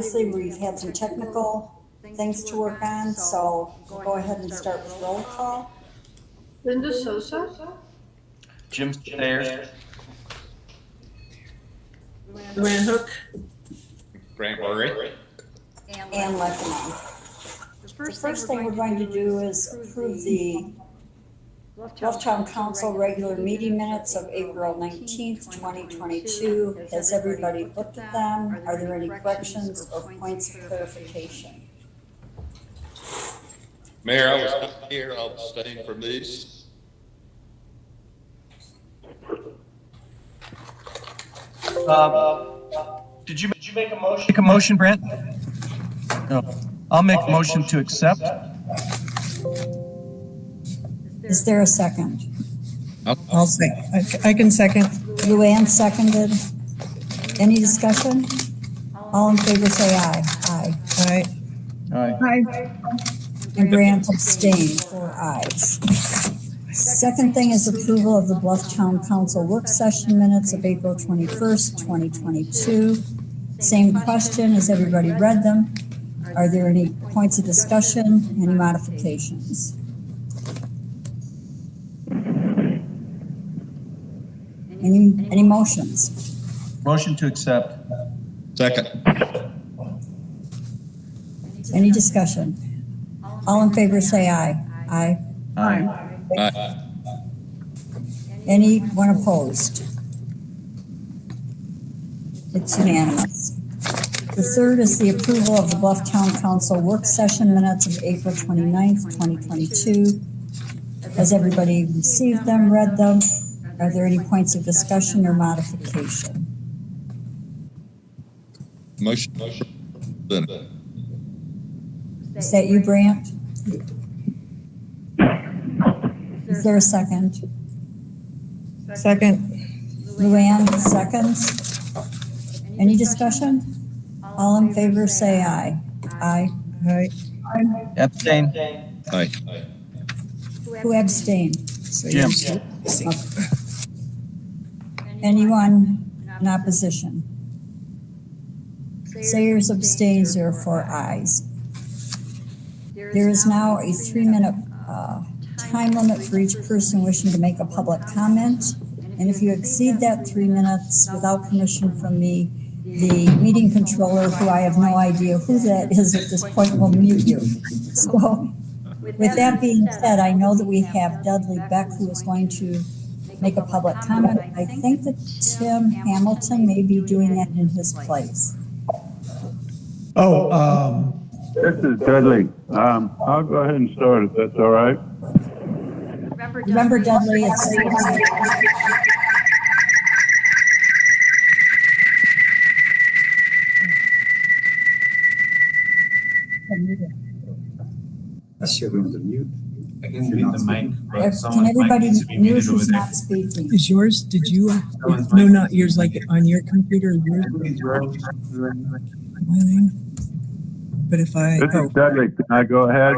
obviously we've had some technical things to work on, so we'll go ahead and start with roll call. Linda Sosa, Jim Sayers, Luann Hook, Grant Murray, And Leffernan. The first thing we're going to do is approve the Blufftown Council regular meeting minutes of April 19th, 2022. Has everybody looked at them? Are there any corrections or points of clarification? Mayor, I was not here. I'll abstain from these. Did you make a motion, Brent? No. I'll make a motion to accept. Is there a second? I'll say, I can second. Luann seconded. Any discussion? All in favor say aye. Aye. Aye. Aye. Aye. And Grant abstained, 4 ayes. Second thing is approval of the Blufftown Council work session minutes of April 21st, 2022. Same question, has everybody read them? Are there any points of discussion, any modifications? Any motions? Motion to accept. Second. Any discussion? All in favor say aye. Aye. Aye. Aye. Anyone opposed? It's unanimous. The third is the approval of the Blufftown Council work session minutes of April 29th, 2022. Has everybody received them, read them? Are there any points of discussion or modification? Motion. Is that you, Brant? Is there a second? Second. Luann, seconds. Any discussion? All in favor say aye. Aye. Aye. Abstain. Aye. Who abstained? Jim. Anyone in opposition? Sayers abstains, there are 4 ayes. There is now a 3-minute time limit for each person wishing to make a public comment. And if you exceed that 3 minutes without permission from me, the meeting controller, who I have no idea who that is at this point, will mute you. So with that being said, I know that we have Dudley Beck who is going to make a public comment. I think that Tim Hamilton may be doing that in his place. This is Dudley. I'll go ahead and start if that's all right. Remember, Dudley, it's Everyone's on mute. I can mute the mic, but can everybody needs to be mute muted over who's there. not speaking? Is yours, did you, no, not yours, like on your computer, yours? But if I, This is Dudley. Can I go ahead?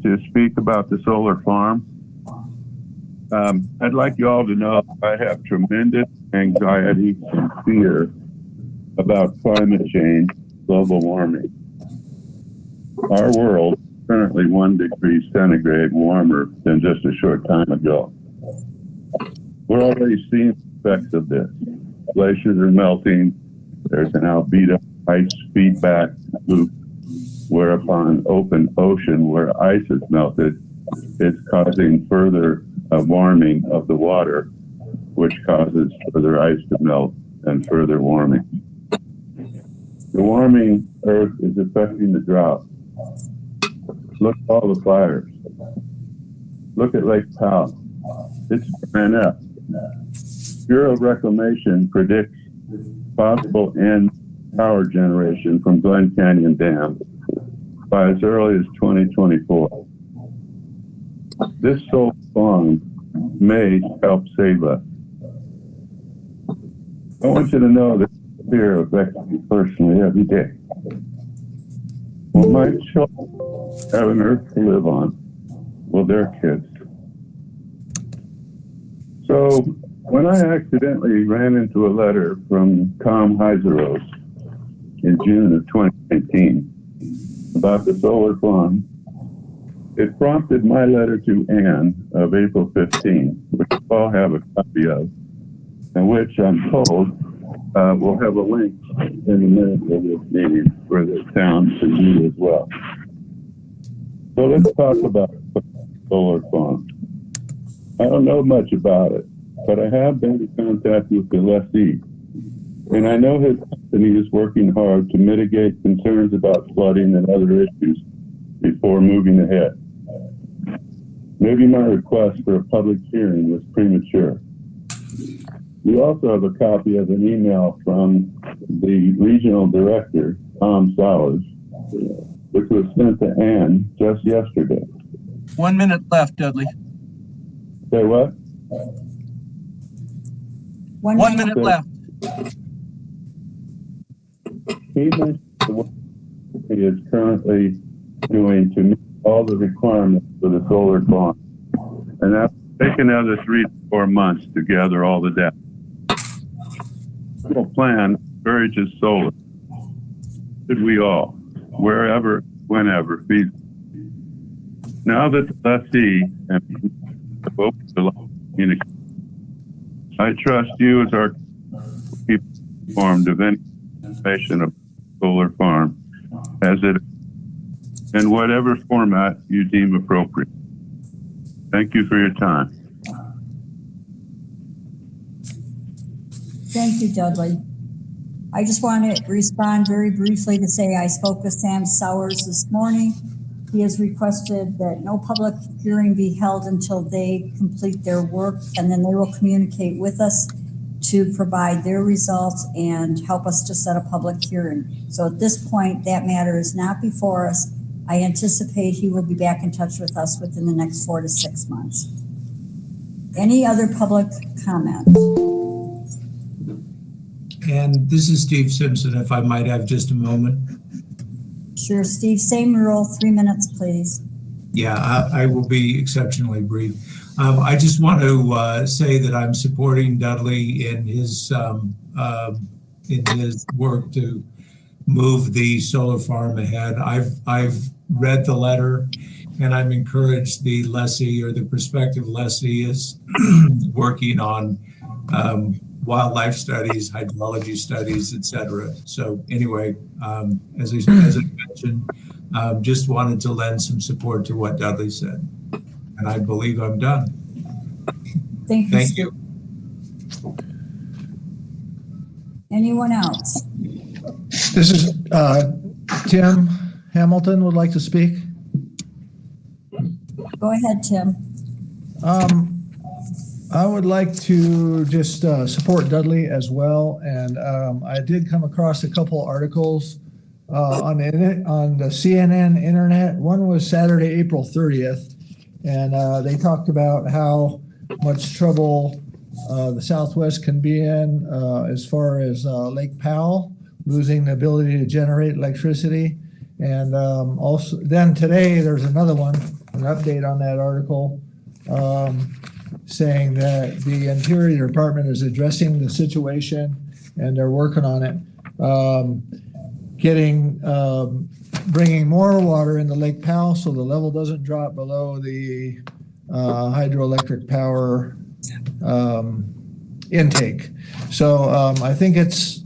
To speak about the solar farm. I'd like you all to know I have tremendous anxiety and fear about climate change, global warming. Our world is currently 1 degree centigrade warmer than just a short time ago. We're already seeing the effects of this. Glaciers are melting. There's an albedo ice feedback loop, whereupon open ocean where ice is melted is causing further warming of the water, which causes further ice to melt and further warming. The warming Earth is affecting the drought. Look at all the fires. Look at Lake Powell. It's ran up. Bureau of Reclamation predicts possible end power generation from Glen Canyon Dam by as early as 2024. This solar farm may help save us. I want you to know that fear affects me personally every day. Well, my children have an earth to live on. Well, their kids. So when I accidentally ran into a letter from Tom Heiseros in June of 2019 about the solar farm, it prompted my letter to Ann of April 15, which you all have a copy of, and which I'm told will have a link in the minutes of this meeting for the town to view as well. So let's talk about the solar farm. I don't know much about it, but I have been in contact with the lessee, and I know his company is working hard to mitigate concerns about flooding and other issues before moving ahead. Maybe my request for a public hearing was premature. We also have a copy of an email from the regional director, Tom Sowers, which was sent to Ann just yesterday. 1 minute left, Dudley. Say what? 1 minute left. He mentioned the work he is currently doing to meet all the requirements for the solar farm. And that's taken another 3 to 4 months to gather all the data. The plan encourages solar. Should we all, wherever, whenever feasible. Now that the lessee and the open to communication, I trust you as our keep informed of any information of solar farm as it in whatever format you deem appropriate. Thank you for your time. Thank you, Dudley. I just want to respond very briefly to say I spoke with Sam Sowers this morning. He has requested that no public hearing be held until they complete their work, and then they will communicate with us to provide their results and help us to set a public hearing. So at this point, that matter is not before us. I anticipate he will be back in touch with us within the next 4 to 6 months. Any other public comment? And this is Steve Simpson, if I might have just a moment. Sure, Steve, same rule, 3 minutes, please. Yeah, I will be exceptionally brief. I just want to say that I'm supporting Dudley in his work to move the solar farm ahead. I've read the letter, and I'm encouraged the lessee or the prospective lessee is working on wildlife studies, hydrology studies, etc. So anyway, as I mentioned, just wanted to lend some support to what Dudley said, and I believe I'm done. Thank you. Anyone else? This is Tim Hamilton would like to speak. Go ahead, Tim. I would like to just support Dudley as well, and I did come across a couple articles on the CNN internet. One was Saturday, April 30th, and they talked about how much trouble the Southwest can be in as far as Lake Powell losing the ability to generate electricity. And also then today there's another one, an update on that article, saying that the Interior Department is addressing the situation and they're working on it, bringing more water into Lake Powell so the level doesn't drop below the hydroelectric power intake. So I think it's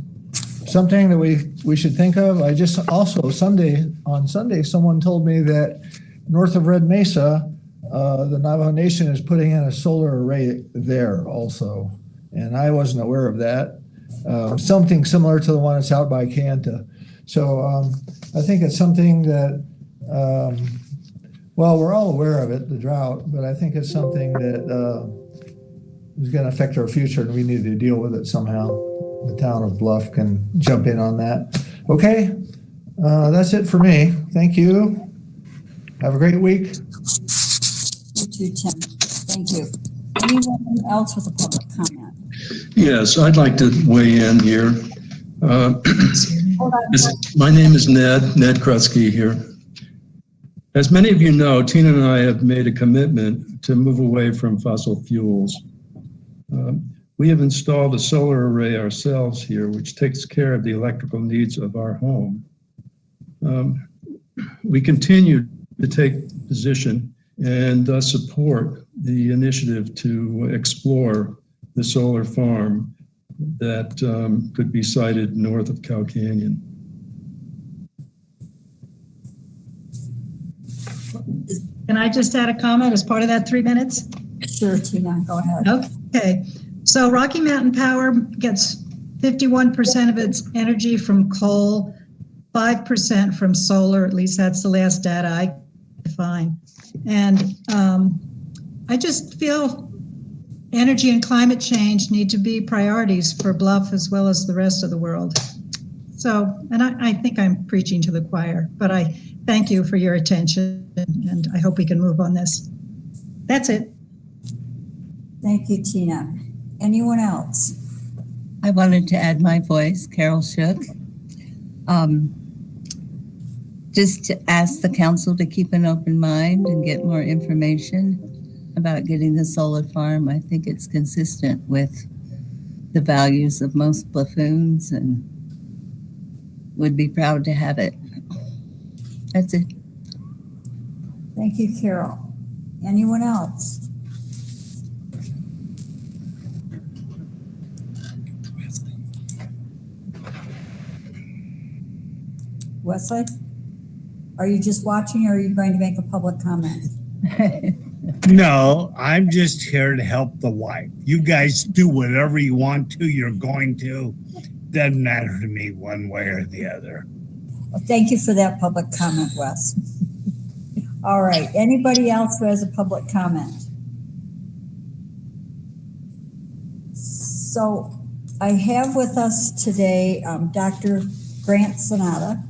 something that we should think of. I just also on Sunday, someone told me that north of Red Mesa, the Navajo Nation is putting in a solar array there also, and I wasn't aware of that. Something similar to the one that's out by Kanta. So I think it's something that Well, we're all aware of it, the drought, but I think it's something that is going to affect our future, and we need to deal with it somehow. The town of Bluff can jump in on that. Okay, that's it for me. Thank you. Have a great week. You too, Tim. Thank you. Anyone else with a public comment? Yes, I'd like to weigh in here. Hold on. My name is Ned Krutsky here. As many of you know, Tina and I have made a commitment to move away from fossil fuels. We have installed a solar array ourselves here, which takes care of the electrical needs of our home. We continue to take position and support the initiative to explore the solar farm that could be sited north of Cow Canyon. Can I just add a comment as part of that 3 minutes? Sure, Tina, go ahead. Okay, so Rocky Mountain Power gets 51% of its energy from coal, 5% from solar, at least that's the last data I could find. And I just feel energy and climate change need to be priorities for Bluff as well as the rest of the world. So, and I think I'm preaching to the choir, but I thank you for your attention, and I hope we can move on this. That's it. Thank you, Tina. Anyone else? I wanted to add my voice, Carol Shook. Just to ask the council to keep an open mind and get more information about getting the solar farm. I think it's consistent with the values of most Bluffoons and would be proud to have it. That's it. Thank you, Carol. Anyone else? Wesley? Are you just watching, or are you going to make a public comment? No, I'm just here to help the wife. You guys do whatever you want to, you're going to. Doesn't matter to me one way or the other. Well, thank you for that public comment, Wes. All right, anybody else who has a public comment? So I have with us today Dr. Grant Sonata,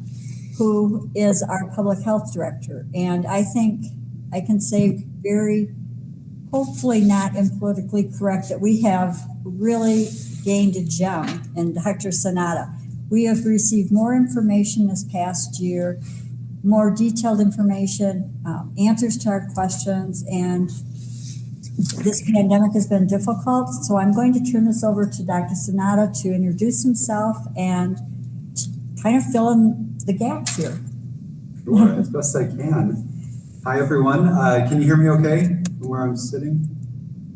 who is our public health director. And I think I can say very, hopefully not impolitically correct, that we have really gained a gem in Dr. Sonata. We have received more information this past year, more detailed information, answers to our questions, and this pandemic has been difficult. So I'm going to turn this over to Dr. Sonata to introduce himself and kind of fill in the gaps here. Sure, as best I can. Hi, everyone. Can you hear me okay from where I'm sitting?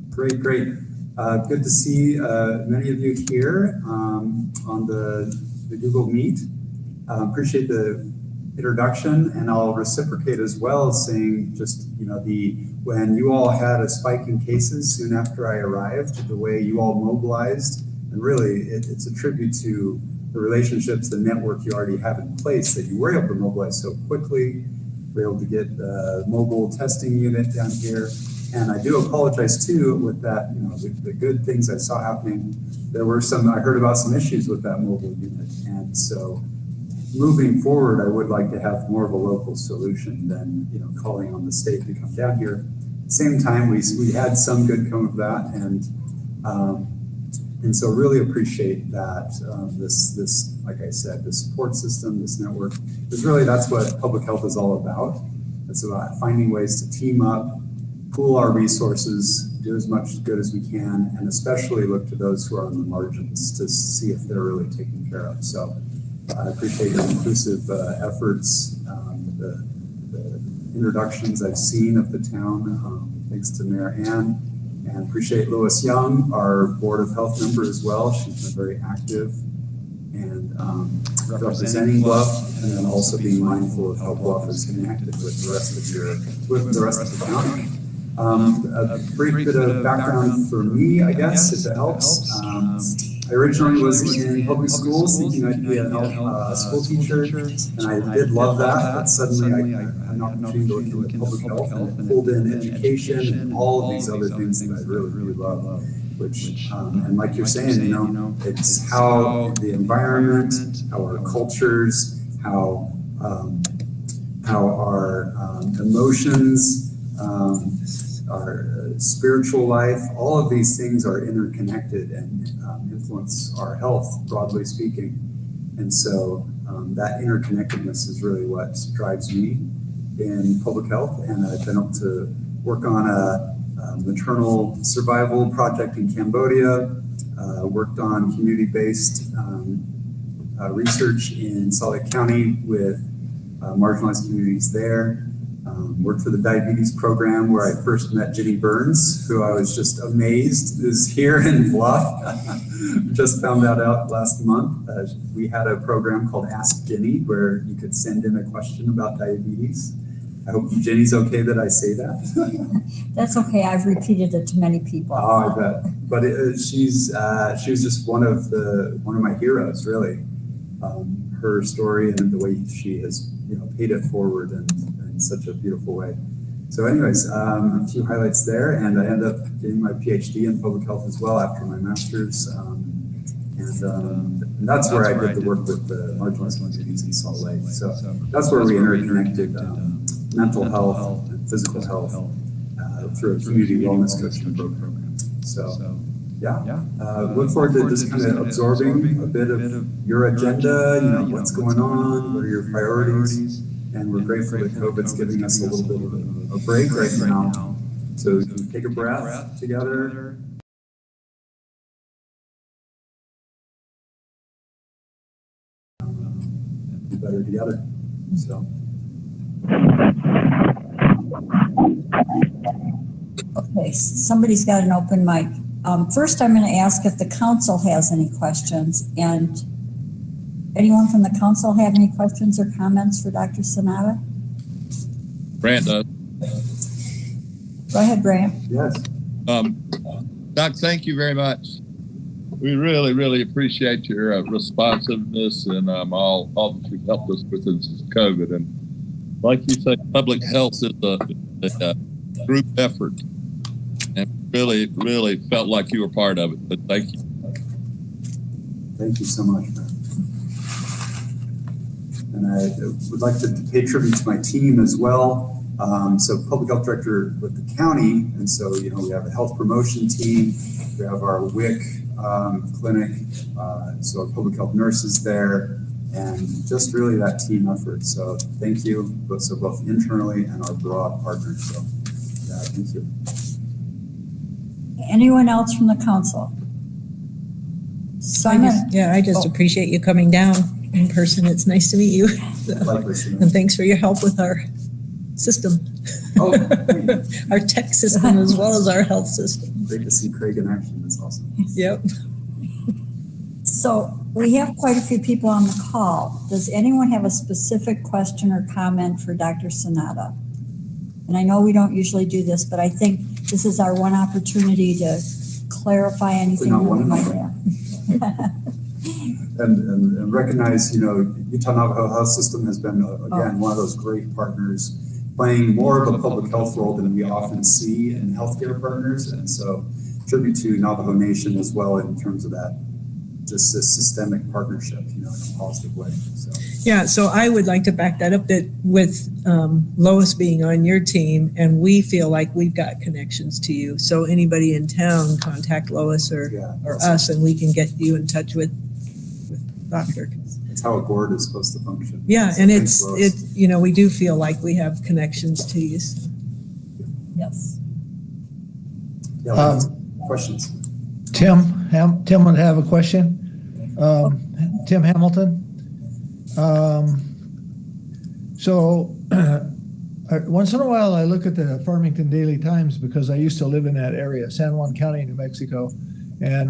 Great. Good to see many of you here on the Google Meet. Appreciate the introduction, and I'll reciprocate as well, saying just, when you all had a spike in cases soon after I arrived, the way you all mobilized, and really it's a tribute to the relationships, the network you already have in place, that you were able to mobilize so quickly. We were able to get the mobile testing unit down here. And I do apologize too with that, the good things I saw happening. I heard about some issues with that mobile unit. And so moving forward, I would like to have more of a local solution than, calling on the state to come down here. At the same time, we had some good come of that. And so really appreciate that this, like I said, this support system, this network, because really that's what public health is all about. It's about finding ways to team up, pool our resources, do as much good as we can, and especially look to those who are on the margins to see if they're really taken care of. So I appreciate your inclusive efforts, the introductions I've seen of the town, thanks to Mayor Ann. And appreciate Lois Young, our Board of Health member as well. She's been very active and representing Bluff, and then also being mindful of how Bluff is connected with the rest of the county. A brief bit of background for me, I guess, if it helps. I originally was in public schools thinking I'd be a school teacher, and I did love that, but suddenly I had an opportunity to look into public health and it pulled in education and all of these other things that I really, really love, which, and like you're saying, you know, it's how the environment, how our cultures, how our emotions, our spiritual life, all of these things are interconnected and influence our health, broadly speaking. And so that interconnectedness is really what drives me in public health. And I've been able to work on a maternal survival project in Cambodia, worked on community-based research in Salt Lake County with marginalized communities there. Worked for the diabetes program where I first met Ginny Burns, who I was just amazed is here in Bluff. Just found that out last month. We had a program called Ask Ginny where you could send in a question about diabetes. I hope Ginny's okay that I say that. That's okay. I've repeated it to many people. Oh, I bet. But she was just one of my heroes, really. Her story and the way she has paid it forward in such a beautiful way. So anyways, a few highlights there, and I ended up getting my PhD in public health as well after my master's. And that's where I did the work with the marginalized communities in Salt Lake. So that's where we interconnected mental health and physical health through a community wellness coaching program. So look forward to just kind of absorbing a bit of your agenda, what's going on, what are your priorities. And we're grateful that COVID's giving us a little bit of a break right now. So we can take a breath together. And be better together. So. Okay, somebody's got an open mic. First, I'm going to ask if the council has any questions. And anyone from the council have any questions or comments for Dr. Sanada? Brant does. Go ahead, Brant. Yes. Doc, thank you very much. We really, really appreciate your responsiveness and all that you've helped us with since COVID. And like you say, public health is a group effort. And really, really felt like you were part of it. But thank you. Thank you so much, man. And I would like to pay tribute to my team as well. So public health director with the county. And so, we have a health promotion team. We have our WIC clinic. So our public health nurses there. And just really that team effort. So thank you, both internally and our broad partners. So thank you. Anyone else from the council? Simon? I just appreciate you coming down in person. It's nice to meet you. And thanks for your help with our system. Oh, our tech system as well as our health system. Great to see Craig in action. That's awesome. Yep. So we have quite a few people on the call. Does anyone have a specific question or comment for Dr. Sanada? And I know we don't usually do this, but I think this is our one opportunity to clarify anything that we might have. and recognize, Utah Navajo Health System has been, again, one of those great partners, playing more of a public health role than we often see in healthcare partners. And so tribute to Navajo Nation as well in terms of that, just this systemic partnership, in a positive way. So I would like to back that up that with Lois being on your team, and we feel like we've got connections to you. So anybody in town, contact Lois or us, and we can get you in touch with Doctor. That's how a board is supposed to function. Yeah, so and it's we do feel like we have connections to you. So. Yes. Yeah. Questions. Tim would have a question. Tim Hamilton. So once in a while I look at the Farmington Daily Times because I used to live in that area, San Juan County, New Mexico. And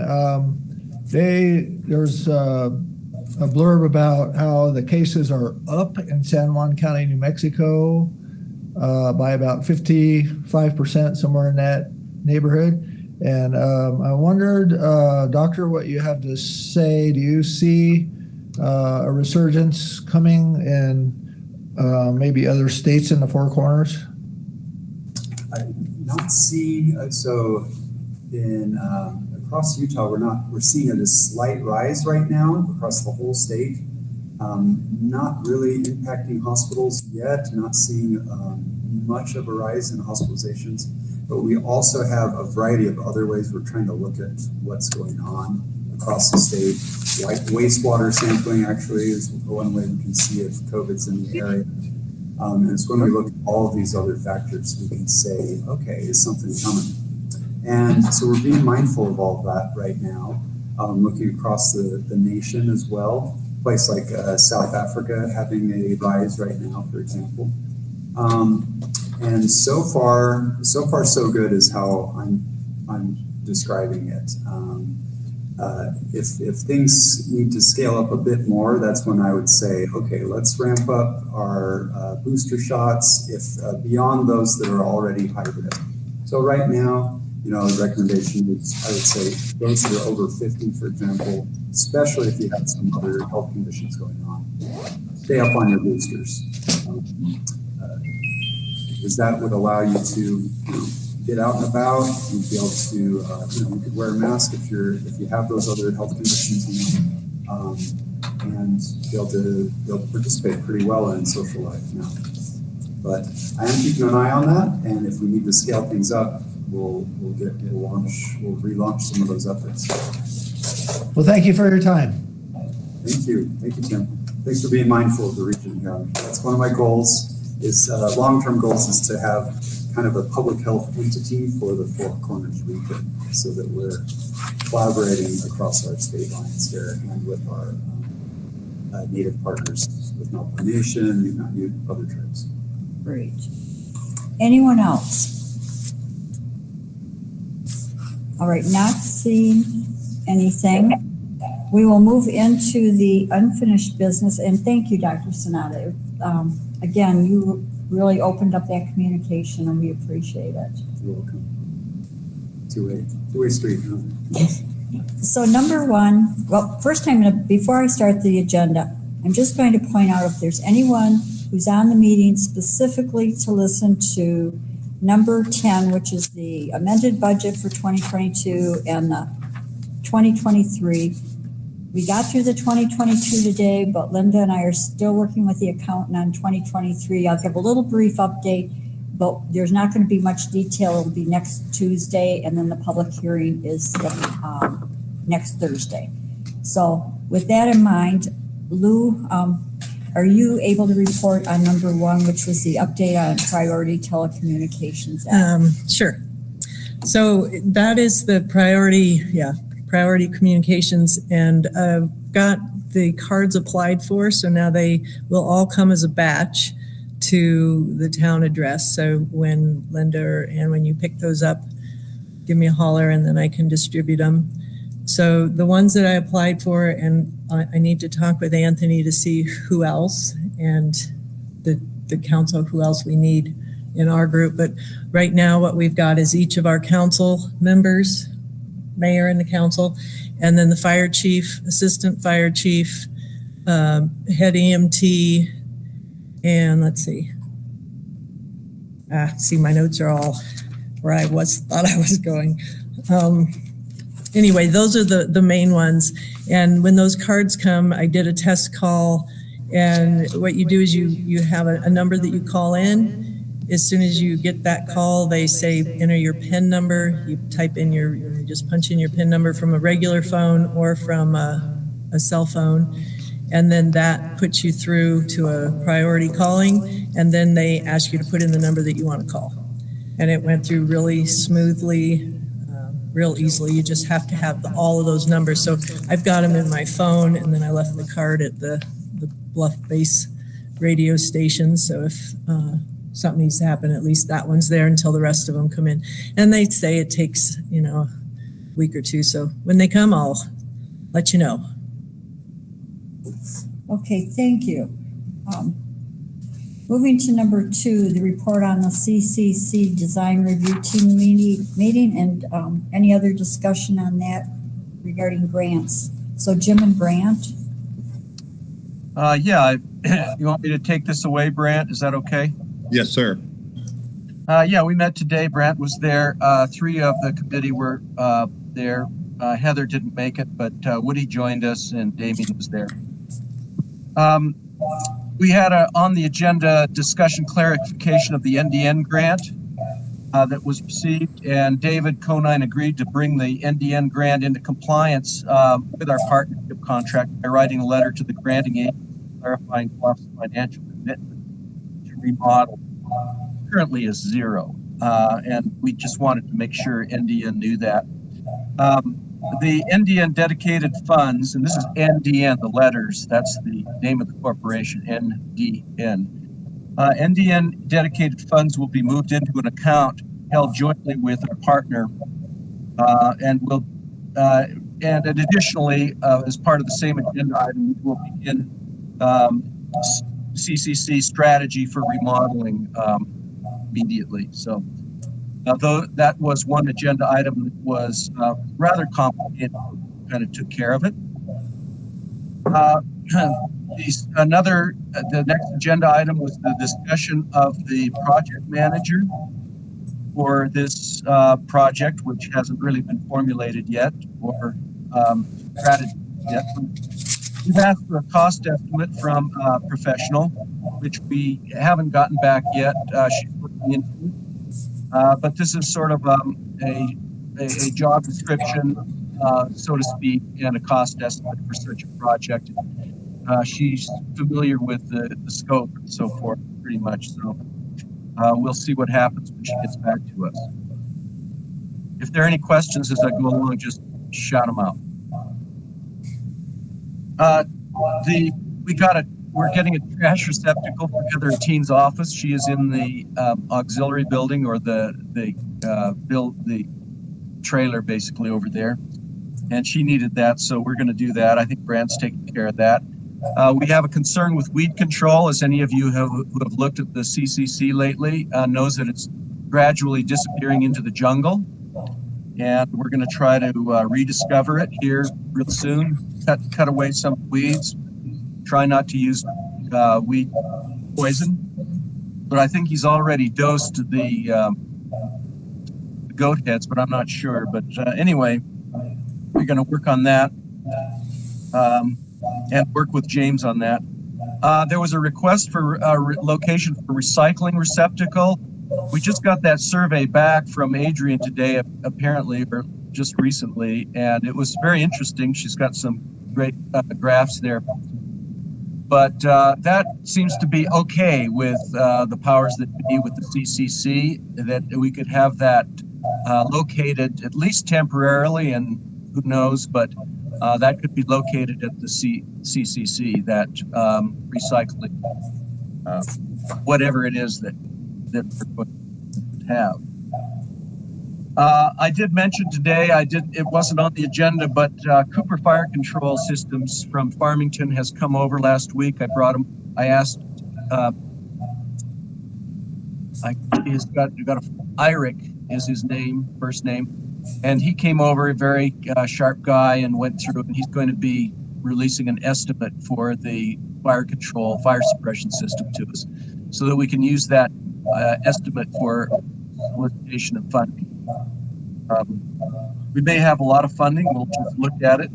there's a blurb about how the cases are up in San Juan County, New Mexico by about 55%, somewhere in that neighborhood. And I wondered, Doctor, what you have to say. Do you see a resurgence coming in maybe other states in the Four Corners? I'm not seeing, so in across Utah, we're seeing a slight rise right now across the whole state. Not really impacting hospitals yet, not seeing much of a rise in hospitalizations, but we also have a variety of other ways we're trying to look at what's going on across the state. Like wastewater sampling actually is one way we can see if COVID's in the area. And it's when we look at all of these other factors, we can say, okay, is something coming? And so we're being mindful of all of that right now, looking across the nation as well. A place like South Africa having a rise right now, for example. And so far so good is how I'm describing it. If things need to scale up a bit more, that's when I would say, okay, let's ramp up our booster shots if beyond those that are already hybrid. So right now, the recommendation is, I would say, those that are over 50, for example, especially if you have some other health conditions going on, stay up on your boosters. Because that would allow you to get out and about. You'd be able to, you could wear a mask if you have those other health conditions, and be able to participate pretty well in social life now. But I am keeping an eye on that, and if we need to scale things up, we'll relaunch some of those efforts. Well, thank you for your time. Thank you, Tim. Thanks for being mindful of the region here. That's one of my goals. Long-term goals is to have kind of a public health entity for the Four Corners region, so that we're collaborating across our state lines here and with our native partners, with Navajo Nation, Ute, other tribes. Great. Anyone else? All right, not seeing anything. We will move into the unfinished business, and thank you, Dr. Sonata. Again, you really opened up that communication, and we appreciate it. You're welcome. Two-way street, huh? Yes. So number one, well, first before I start the agenda, I'm just going to point out if there's anyone who's on the meeting specifically to listen to number 10, which is the amended budget for 2022 and the 2023. We got through the 2022 today, but Linda and I are still working with the accountant on 2023. I'll give a little brief update, but there's not going to be much detail. It'll be next Tuesday, and then the public hearing is next Thursday. So with that in mind, Lou, are you able to report on number one, which was the update on Priority Telecommunications Act? Sure. So that is the Priority Communications, and I've got the cards applied for, so now they will all come as a batch to the town address. So when Linda and when you pick those up, give me a holler and then I can distribute them. So the ones that I applied for, and I need to talk with Anthony to see who else and the council, who else we need in our group. But right now what we've got is each of our council members, mayor and the council, and then the fire chief, assistant fire chief, head EMT, and let's see. My notes are all where I thought I was going. Anyway, those are the main ones. And when those cards come, I did a test call, and what you do is you have a number that you call in. As soon as you get that call, they say, enter your PIN number. You type in you just punch in your PIN number from a regular phone or from a cell phone. And then that puts you through to a priority calling. And then they ask you to put in the number that you want to call. And it went through really smoothly, real easily. You just have to have all of those numbers. So I've got them in my phone, and then I left the card at the Bluff base radio station. So if something needs to happen, at least that one's there until the rest of them come in. And they say it takes, a week or two. So when they come, I'll let you know. Okay, thank you. Moving to number 2, the report on the CCC Design Review Team meeting and any other discussion on that regarding grants. So Jim and Brant. Yeah, you want me to take this away, Brant? Is that okay? Yes, sir. Yeah, we met today. Brant was there. 3 of the committee were there. Heather didn't make it, but Woody joined us and Damien was there. We had on the agenda discussion clarification of the NDN grant that was received, and David Conine agreed to bring the NDN grant into compliance with our partnership contract by writing a letter to the granting agency clarifying Bluff's financial commitment to remodel. Currently is 0, and we just wanted to make sure NDN knew that. The NDN dedicated funds, and this is NDN, the letters, that's the name of the corporation, NDN. NDN dedicated funds will be moved into an account held jointly with our partner, and additionally, as part of the same agenda item, we'll begin CCC strategy for remodeling immediately. So. Though that was one agenda item that was rather complicated, kind of took care of it. The next agenda item was the discussion of the project manager for this project, which hasn't really been formulated yet or strategy yet. We've asked for a cost estimate from a professional, which we haven't gotten back yet. She's looking into it. But this is sort of a job description, so to speak, and a cost estimate for such a project. She's familiar with the scope and so forth, pretty much. So we'll see what happens when she gets back to us. If there are any questions as I go along, just shout them out. We're getting a trash receptacle for Heather Teen's office. She is in the auxiliary building, or the trailer basically over there, and she needed that, so we're going to do that. I think Brant's taking care of that. We have a concern with weed control, as any of you who have looked at the CCC lately knows that it's gradually disappearing into the jungle, and we're going to try to rediscover it here real soon. Cut away some weeds. Try not to use weed poison, but I think he's already dosed the goat heads, but I'm not sure. But anyway, we're going to work on that and work with James on that. There was a request for a location for recycling receptacle. We just got that survey back from Adrian today, apparently, or just recently, and it was very interesting. She's got some great graphs there. But that seems to be okay with the powers that be with the CCC, that we could have that located at least temporarily, and who knows, but that could be located at the CCC, that recycling, whatever it is that we're going to have. I did mention today, it wasn't on the agenda, but Cooper Fire Control Systems from Farmington has come over last week. I brought him, I asked, he's got Iric is his name, first name, and he came over, a very sharp guy, and went through, and he's going to be releasing an estimate for the fire suppression system to us, so that we can use that estimate for solicitation of funding. We may have a lot of funding. We'll just look at it.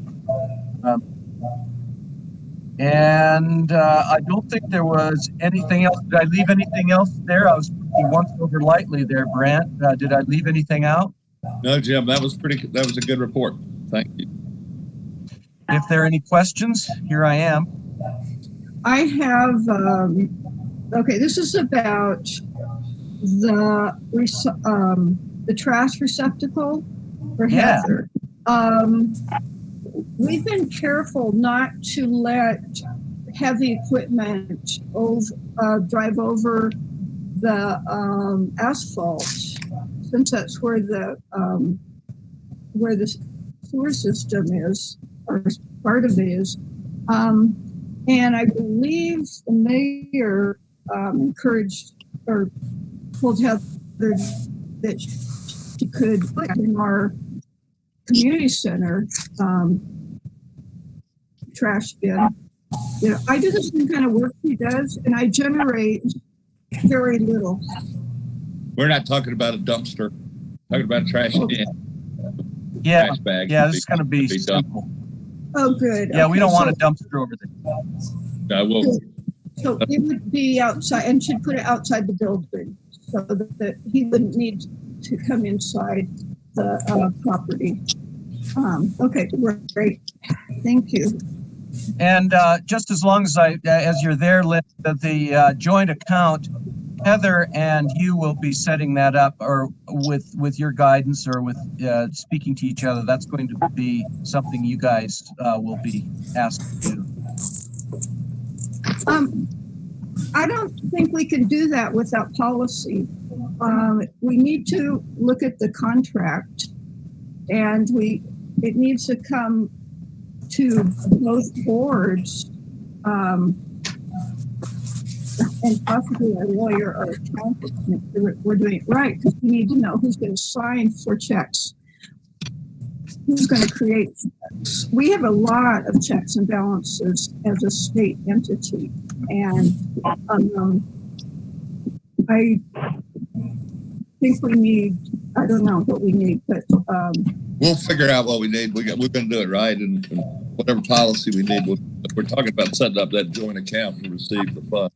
And I don't think there was anything else. Did I leave anything else there? I was once over lightly there, Brant. Did I leave anything out? No, Jim, that was a good report. Thank you. If there are any questions, here I am. I have, okay, this is about the trash receptacle for Heather. We've been careful not to let heavy equipment drive over the asphalt, since that's where the sewer system is, or part of it is. And I believe the mayor encouraged or told Heather that she could put in our community center trash bin. You know, I do the same kind of work he does, and I generate very little. We're not talking about a dumpster. Talking about a trash can. Yeah, Trash bags. yeah, this is going to be dumped. simple. Oh, good. Yeah, we Okay, don't want so- a dumpster over there. I will. So it would be outside, and should put it outside the building so that he wouldn't need to come inside the property. Okay, great. Thank you. And just as long as as you're there, Lynn, the joint account, Heather and you will be setting that up, or with your guidance, or with speaking to each other. That's going to be something you guys will be asked to do. I don't think we can do that without policy. We need to look at the contract, and it needs to come to both boards, and possibly a lawyer or accountant. We're doing it right, because we need to know who's going to sign for checks, who's going to create checks. We have a lot of checks and balances as a state entity, and I think we need, I don't know what we need, but We'll figure out what we need. We're going to do it right, and whatever policy we need. We're talking about setting up that joint account to receive the fund,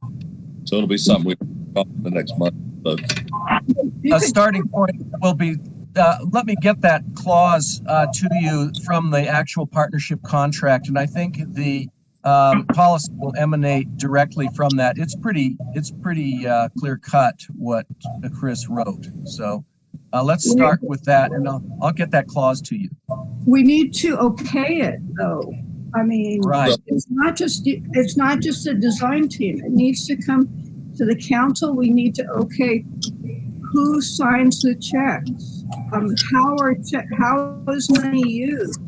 so it'll be something we talk about the next month. So, A starting point will be, let me get that clause to you from the actual partnership contract, and I think the policy will emanate directly from that. It's pretty clear cut what Chris wrote. So let's start with that, and I'll get that clause to you. we need to okay it, though. I mean, Right. it's not just a design team. It needs to come to the council. We need to okay who signs the checks. How is money used?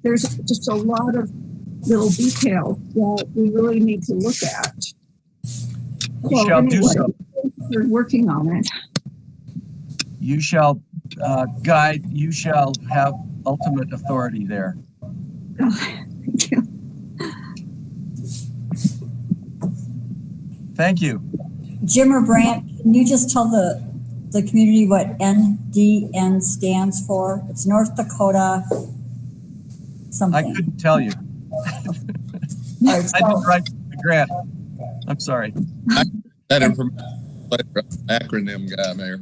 There's just a lot of little details that we really need to look at. You shall do so. We're working on it. You shall guide, you shall have ultimate authority there. Thank you. Thank you. Jim or Brant, can you just tell the community what NDN stands for? It's North Dakota I something. couldn't tell you. I didn't write the grant. I'm sorry. that information, acronym guy, Mayor.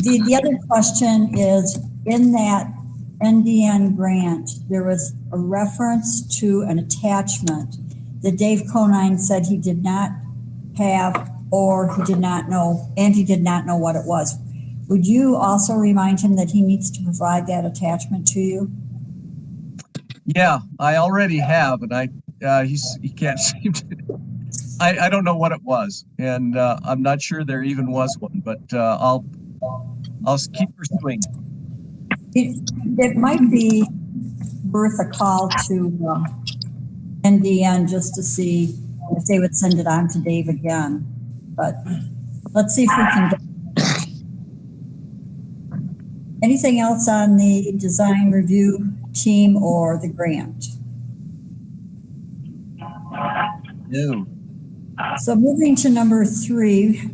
The other question is, in that NDN grant, there was a reference to an attachment that Dave Conine said he did not have, or he did not know, and he did not know what it was. Would you also remind him that he needs to provide that attachment to you? Yeah, I already have, and he can't seem to. I don't know what it was, and I'm not sure there even was one, but I'll keep pursuing. It might be worth a call to NDN just to see if they would send it on to Dave again. But let's see if we can get it. Anything else on the design review team or the grant? No. So moving to number 3,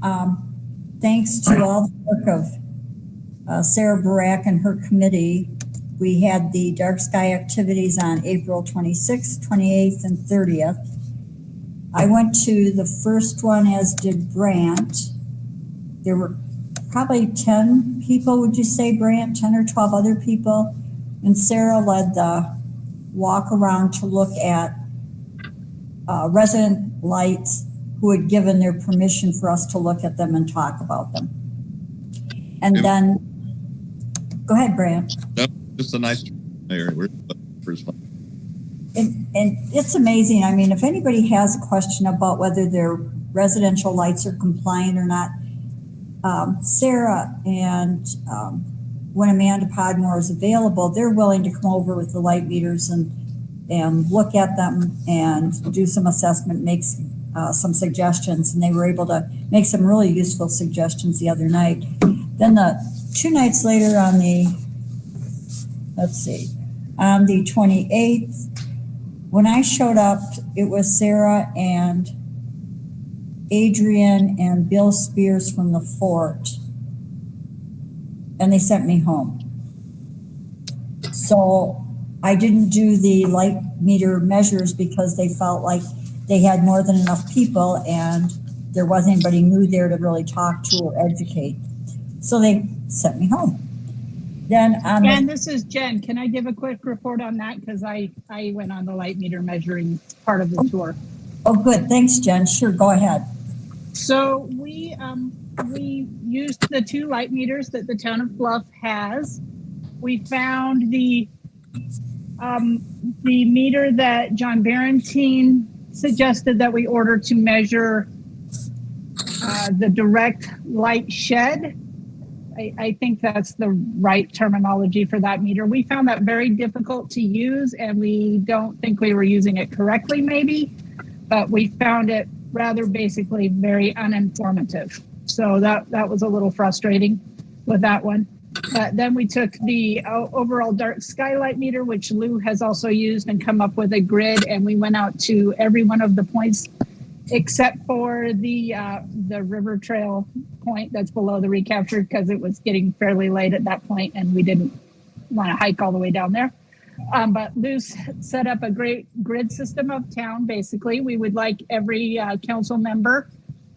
thanks to all the work of Sarah Barak and her committee, we had the dark sky activities on April 26th, 28th, and 30th. I went to the first one, as did Brant. There were probably 10 people, would you say, Brant? 10 or 12 other people. And Sarah led the walk around to look at resident lights who had given their permission for us to look at them and talk about them. And then, go ahead, Brant. No, just a nice Mayor. We're first one. And it's amazing. I mean, if anybody has a question about whether their residential lights are compliant or not, Sarah and when Amanda Podmore is available, they're willing to come over with the light meters and and look at them and do some assessment, make some suggestions, and they were able to make some really useful suggestions the other night. Then the 2 nights later on the 28th, when I showed up, it was Sarah and Adrian and Bill Spears from the fort, and they sent me home. So I didn't do the light meter measures because they felt like they had more than enough people and there wasn't anybody new there to really talk to or educate. So they sent me home. Then Jen, this is Jen. Can I give a quick report on that? Because I went on the light meter measuring part of the tour. Oh, good. Thanks, Jen. Sure, go ahead. So we used the 2 light meters that the town of Bluff has. We found the meter that John Barentine suggested that we order to measure the direct light shed. I think that's the right terminology for that meter. We found that very difficult to use, and we don't think we were using it correctly, maybe, but we found it rather basically very uninformative. So that was a little frustrating with that one. But then we took the overall dark skylight meter, which Lou has also used, and come up with a grid, and we went out to every one of the points except for the river trail point that's below the recapture, because it was getting fairly late at that point and we didn't want to hike all the way down there. But Lou set up a great grid system of town. Basically, we would like every council member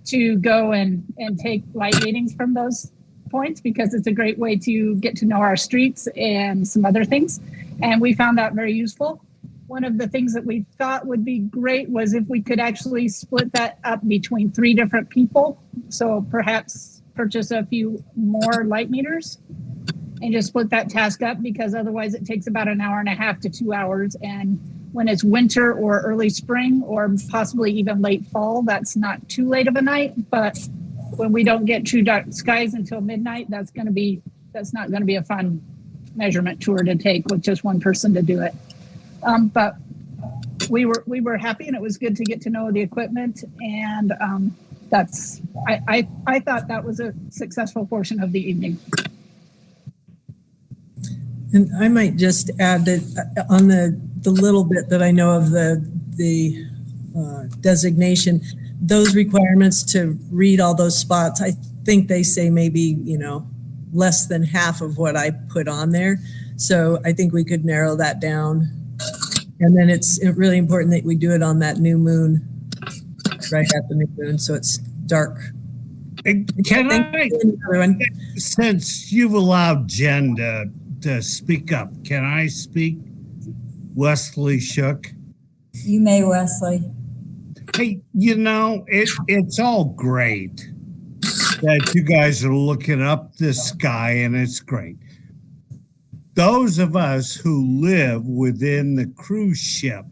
to go and take light readings from those points, because it's a great way to get to know our streets and some other things. And we found that very useful. One of the things that we thought would be great was if we could actually split that up between 3 different people. So perhaps purchase a few more light meters and just split that task up, because otherwise it takes about an hour and a half to 2 hours. And when it's winter or early spring or possibly even late fall, that's not too late of a night. But when we don't get true dark skies until midnight, that's not going to be a fun measurement tour to take with just one person to do it. But we were happy, and it was good to get to know the equipment. And I thought that was a successful portion of the evening. And I might just add that on the little bit that I know of the designation, those requirements to read all those spots, I think they say maybe, less than half of what I put on there. So I think we could narrow that down. And then it's really important that we do it on that new moon, right at the new moon, so it's dark. Can I, since you've allowed Jen to speak up, can I speak? Wesley Shook. You may, Wesley. Hey, it's all great that you guys are looking up the sky, and it's great. Those of us who live within the cruise ship,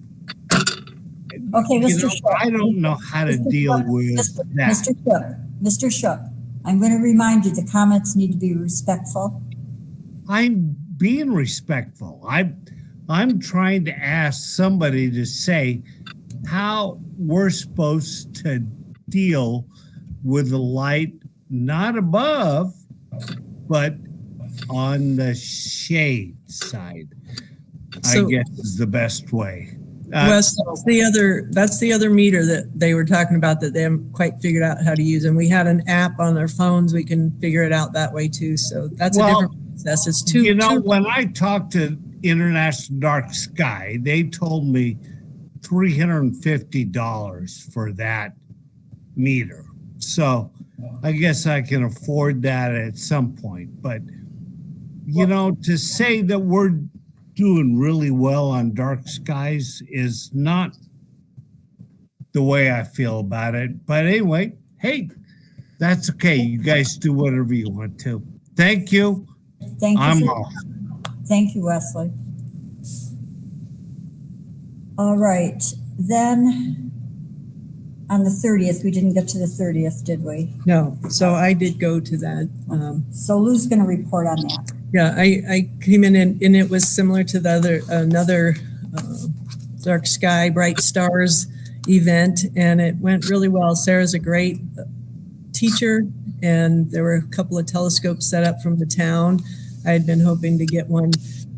okay, Mr. Shook, I don't know how to deal with that. Mr. Shook, I'm going to remind you the comments need to be respectful. I'm being respectful. I'm trying to ask somebody to say how we're supposed to deal with the light, not above, but on the shade side, I guess is the best way. Wes, that's the other meter that they were talking about that they haven't quite figured out how to use. And we had an app on their phones. We can figure it out that way too. So that's a different process. It's when I talked to International Dark Sky, they told me $350 for that meter. So I guess I can afford that at some point. But to say that we're doing really well on dark skies is not the way I feel about it. But anyway, hey, that's okay. You guys do whatever you want to. Thank you. Thank you. I'm off. Thank you, Wesley. All right. Then on the 30th, we didn't get to the 30th, did we? No. So I did go to that. So Lou's going to report on that. Yeah, I came in and it was similar to the another Dark Sky, Bright Stars event, and it went really well. Sarah's a great teacher, and there were a couple of telescopes set up from the town. I had been hoping to get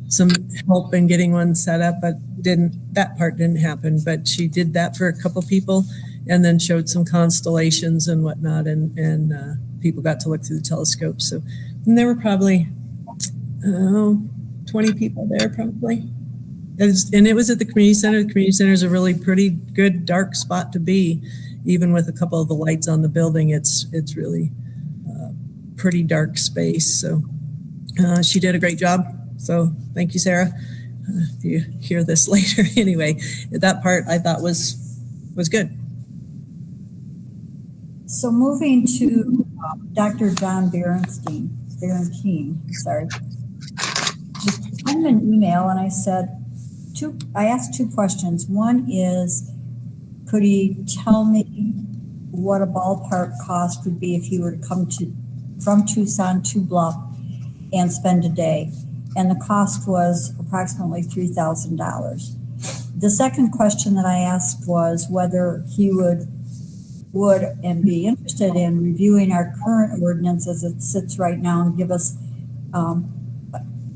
some help in getting one set up, but that part didn't happen. But she did that for a couple people, and then showed some constellations and whatnot, and people got to look through the telescopes. So, and there were probably 20 people there, probably. And it was at the community center. The community center is a really pretty good dark spot to be, even with a couple of the lights on the building. It's really pretty dark space. So she did a great job. So thank you, Sarah. If you hear this later, anyway, that part I thought was good. So moving to Dr. John Barentine, sorry. Just sent him an email and I asked two questions. One is, could he tell me what a ballpark cost would be if he were to come from Tucson to Bluff and spend a day? And the cost was approximately $3,000. The second question that I asked was whether he would and be interested in reviewing our current ordinance as it sits right now and give us,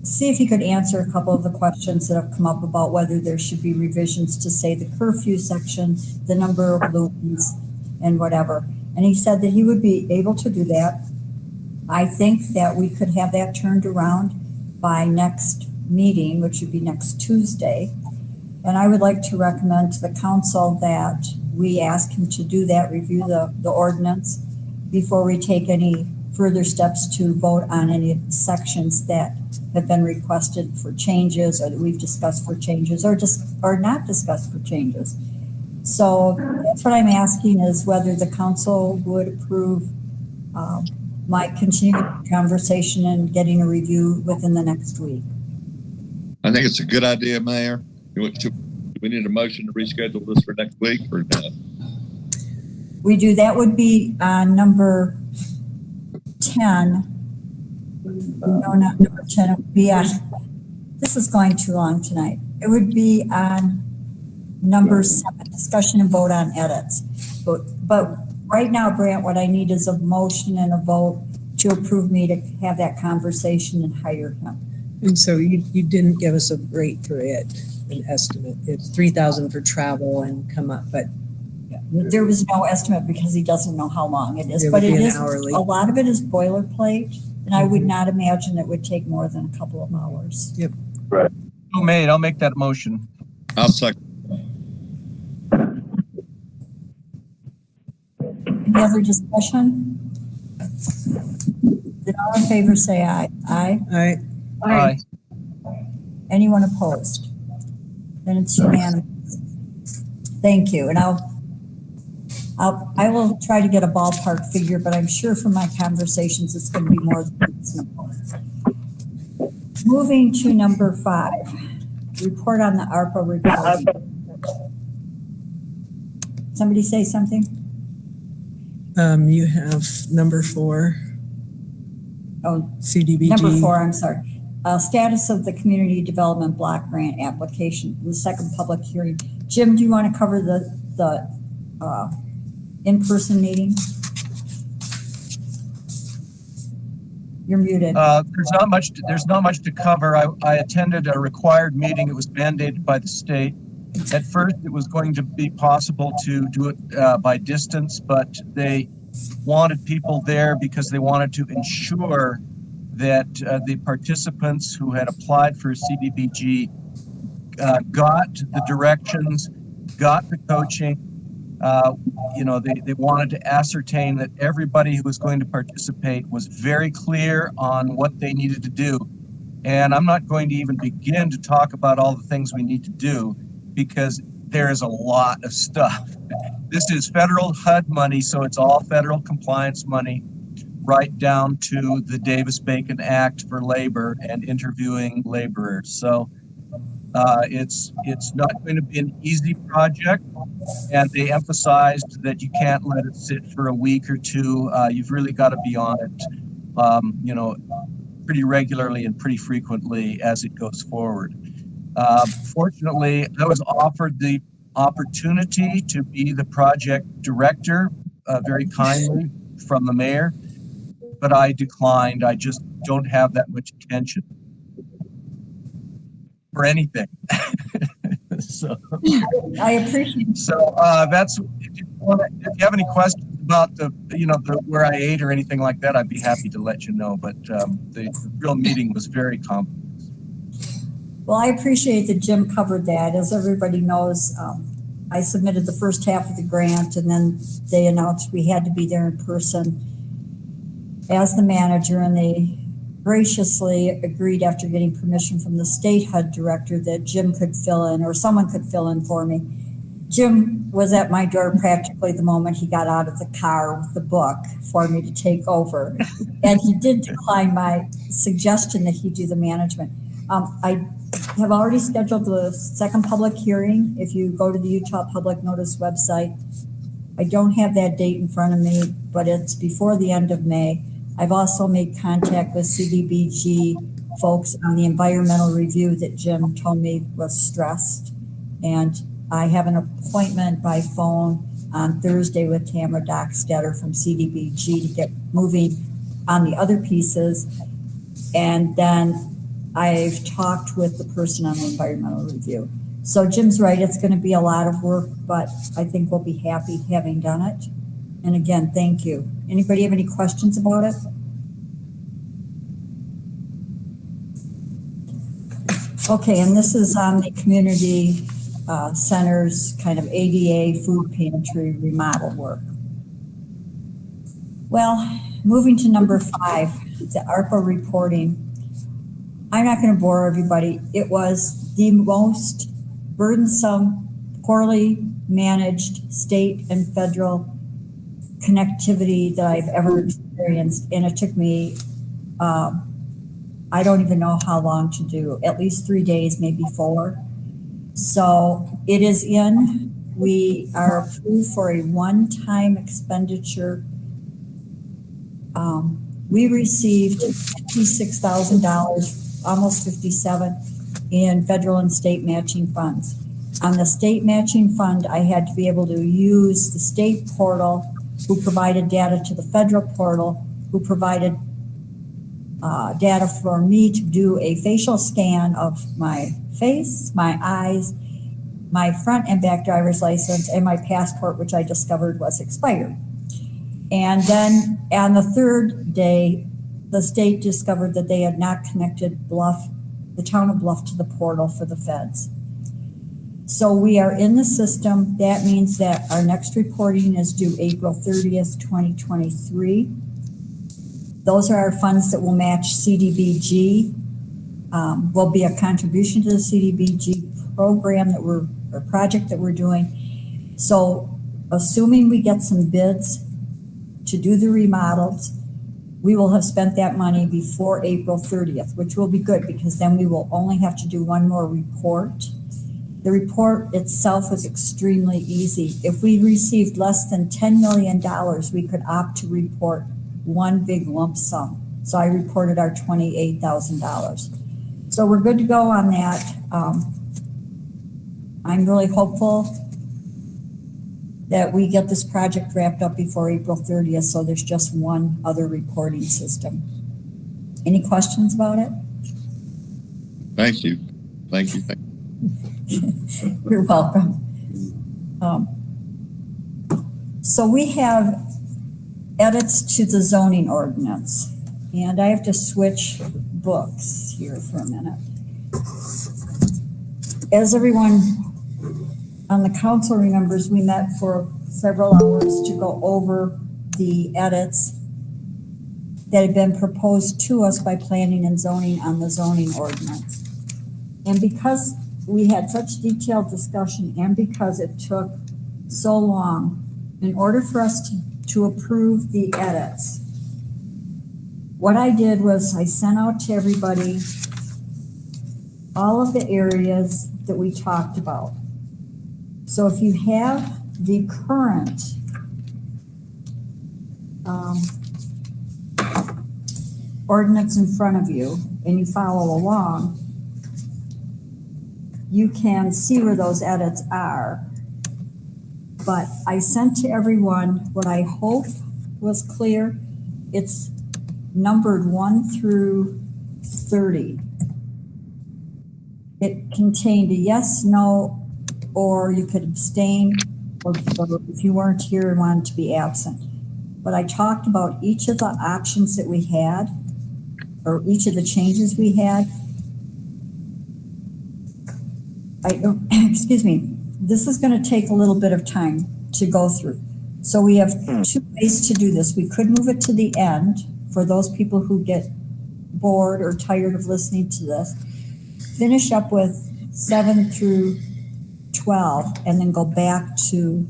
see if he could answer a couple of the questions that have come up about whether there should be revisions to, say, the curfew section, the number of lumens, and whatever. And he said that he would be able to do that. I think that we could have that turned around by next meeting, which would be next Tuesday. And I would like to recommend to the council that we ask him to do that, review the ordinance before we take any further steps to vote on any sections that have been requested for changes or that we've discussed for changes or not discussed for changes. So that's what I'm asking, is whether the council would approve my continued conversation and getting a review within the next week. I think it's a good idea, Mayor. Do we need a motion to reschedule this for next week or not? We do. That would be on number 10. No, not number 10. It would be on, this is going too long tonight. It would be on number 7, discussion and vote on edits. But right now, Brant, what I need is a motion and a vote to approve me to have that conversation and hire him. And so you didn't give us a rate for it, an estimate. It's $3,000 for travel and come up, but there was no estimate because he doesn't know how long it is. But it is hourly. A lot of it is boilerplate, and I would not imagine it would take more than a couple of hours. Yep. Right. I'll make that motion. I'll second. Any other discussion? Then all in favor say aye. Aye. Aye. Aye. Anyone opposed? Then it's unanimous. Thank you. And I will try to get a ballpark figure, but I'm sure from my conversations it's going to be more than reasonable. Moving to number 5, report on the ARPA report. Somebody say something? You have number 4. Oh, CDBG. Number 4, I'm sorry. Status of the Community Development Block Grant application, the second public hearing. Jim, do you want to cover the in-person meeting? You're muted. There's not much to cover. I attended a required meeting. It was mandated by the state. At first, it was going to be possible to do it by distance, but they wanted people there because they wanted to ensure that the participants who had applied for CDBG got the directions, got the coaching. They wanted to ascertain that everybody who was going to participate was very clear on what they needed to do. And I'm not going to even begin to talk about all the things we need to do because there is a lot of stuff. This is federal HUD money, so it's all federal compliance money, right down to the Davis-Bacon Act for labor and interviewing laborers. So it's not going to be an easy project, and they emphasized that you can't let it sit for a week or two. You've really got to be on it, pretty regularly and pretty frequently as it goes forward. Fortunately, I was offered the opportunity to be the project director very kindly from the mayor, but I declined. I just don't have that much attention for anything. So I appreciate. So that's if you have any questions about the where I ate or anything like that, I'd be happy to let you know. But the real meeting was very complex. Well, I appreciate that Jim covered that. As everybody knows, I submitted the first half of the grant, and then they announced we had to be there in person as the manager, and they graciously agreed after getting permission from the state HUD director that Jim could fill in, or someone could fill in for me. Jim was at my door practically the moment he got out of the car with the book for me to take over. And he did decline my suggestion that he do the management. I have already scheduled the second public hearing. If you go to the Utah Public Notice website, I don't have that date in front of me, but it's before the end of May. I've also made contact with CDBG folks on the environmental review that Jim told me was stressed. And I have an appointment by phone on Thursday with Tamara Dockstetter from CDBG to get moving on the other pieces. And then I've talked with the person on the environmental review. So Jim's right, it's going to be a lot of work, but I think we'll be happy having done it. And again, thank you. Anybody have any questions about it? Okay, and this is on the community center's kind of ADA food pantry remodel work. Well, moving to number 5, the ARPA reporting. I'm not going to bore everybody. It was the most burdensome, poorly managed state and federal connectivity that I've ever experienced. And it took me, I don't even know how long to do, at least 3 days, maybe 4. So it is in. We are approved for a one-time expenditure. We received $56,000, almost 57, in federal and state matching funds. On the state matching fund, I had to be able to use the state portal, who provided data to the federal portal, who provided data for me to do a facial scan of my face, my eyes, my front and back driver's license, and my passport, which I discovered was expired. And then on the third day, the state discovered that they had not connected Bluff, the town of Bluff, to the portal for the feds. So we are in the system. That means that our next reporting is due April 30th, 2023. Those are our funds that will match CDBG, will be a contribution to the CDBG program that or project that we're doing. So assuming we get some bids to do the remodels, we will have spent that money before April 30th, which will be good because then we will only have to do one more report. The report itself was extremely easy. If we received less than $10 million, we could opt to report one big lump sum. So I reported our $28,000. So we're good to go on that. I'm really hopeful that we get this project wrapped up before April 30th, so there's just one other reporting system. Any questions about it? Thank you. Thank you. You're welcome. So we have edits to the zoning ordinance, and I have to switch books here for a minute. As everyone on the council remembers, we met for several hours to go over the edits that had been proposed to us by planning and zoning on the zoning ordinance. And because we had such detailed discussion and because it took so long, in order for us to approve the edits, what I did was I sent out to everybody all of the areas that we talked about. So if you have the current ordinance in front of you and you follow along, you can see where those edits are. But I sent to everyone what I hope was clear. It's numbered 1 through 30. It contained a yes, no, or you could abstain, or if you weren't here and wanted to be absent. But I talked about each of the options that we had, or each of the changes we had. Excuse me, this is going to take a little bit of time to go through. So we have 2 ways to do this. We could move it to the end for those people who get bored or tired of listening to this. Finish up with 7 through 12 and then go back to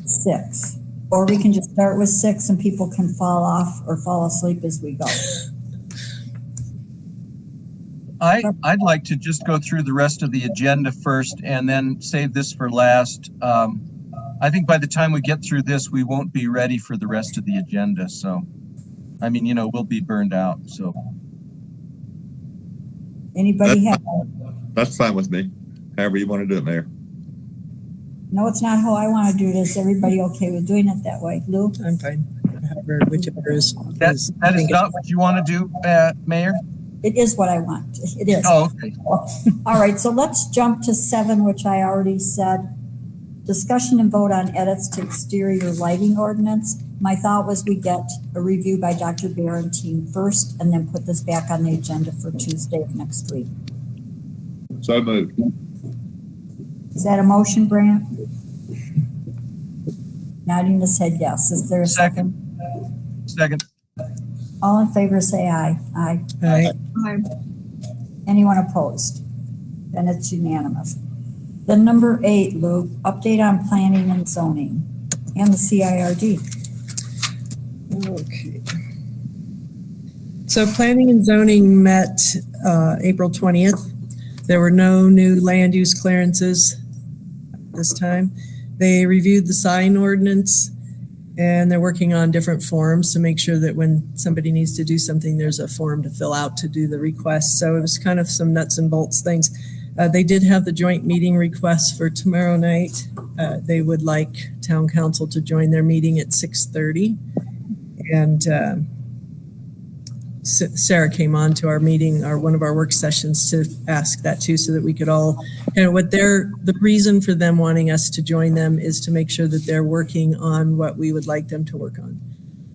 6. Or we can just start with 6 and people can fall off or fall asleep as we go. I'd like to just go through the rest of the agenda first and then save this for last. I think by the time we get through this, we won't be ready for the rest of the agenda. So, I mean, we'll be burned out. So, Anybody have? That's fine with me. However you want to do it, Mayor. No, it's not how I want to do it. Is everybody okay with doing it that way? Lou? I'm fine. Whichever is. That is not what you want to do, Mayor? It is what I want. It is. Oh, okay. All right, so let's jump to 7, which I already said. Discussion and vote on edits to exterior lighting ordinance. My thought was we get a review by Dr. Barentine first and then put this back on the agenda for Tuesday of next week. So moved. Is that a motion, Brant? Nodding his head yes. Is there a second? Second. All in favor say aye. Aye. Aye. Aye. Anyone opposed? Then it's unanimous. Then number 8, Lou, update on planning and zoning and the CIRD. Okay. So planning and zoning met April 20th. There were no new land use clearances this time. They reviewed the sign ordinance and they're working on different forms to make sure that when somebody needs to do something, there's a form to fill out to do the request. So it was kind of some nuts and bolts things. They did have the joint meeting request for tomorrow night. They would like town council to join their meeting at 6:30. And Sarah came on to our meeting, one of our work sessions, to ask that too, so that we could all, the reason for them wanting us to join them is to make sure that they're working on what we would like them to work on,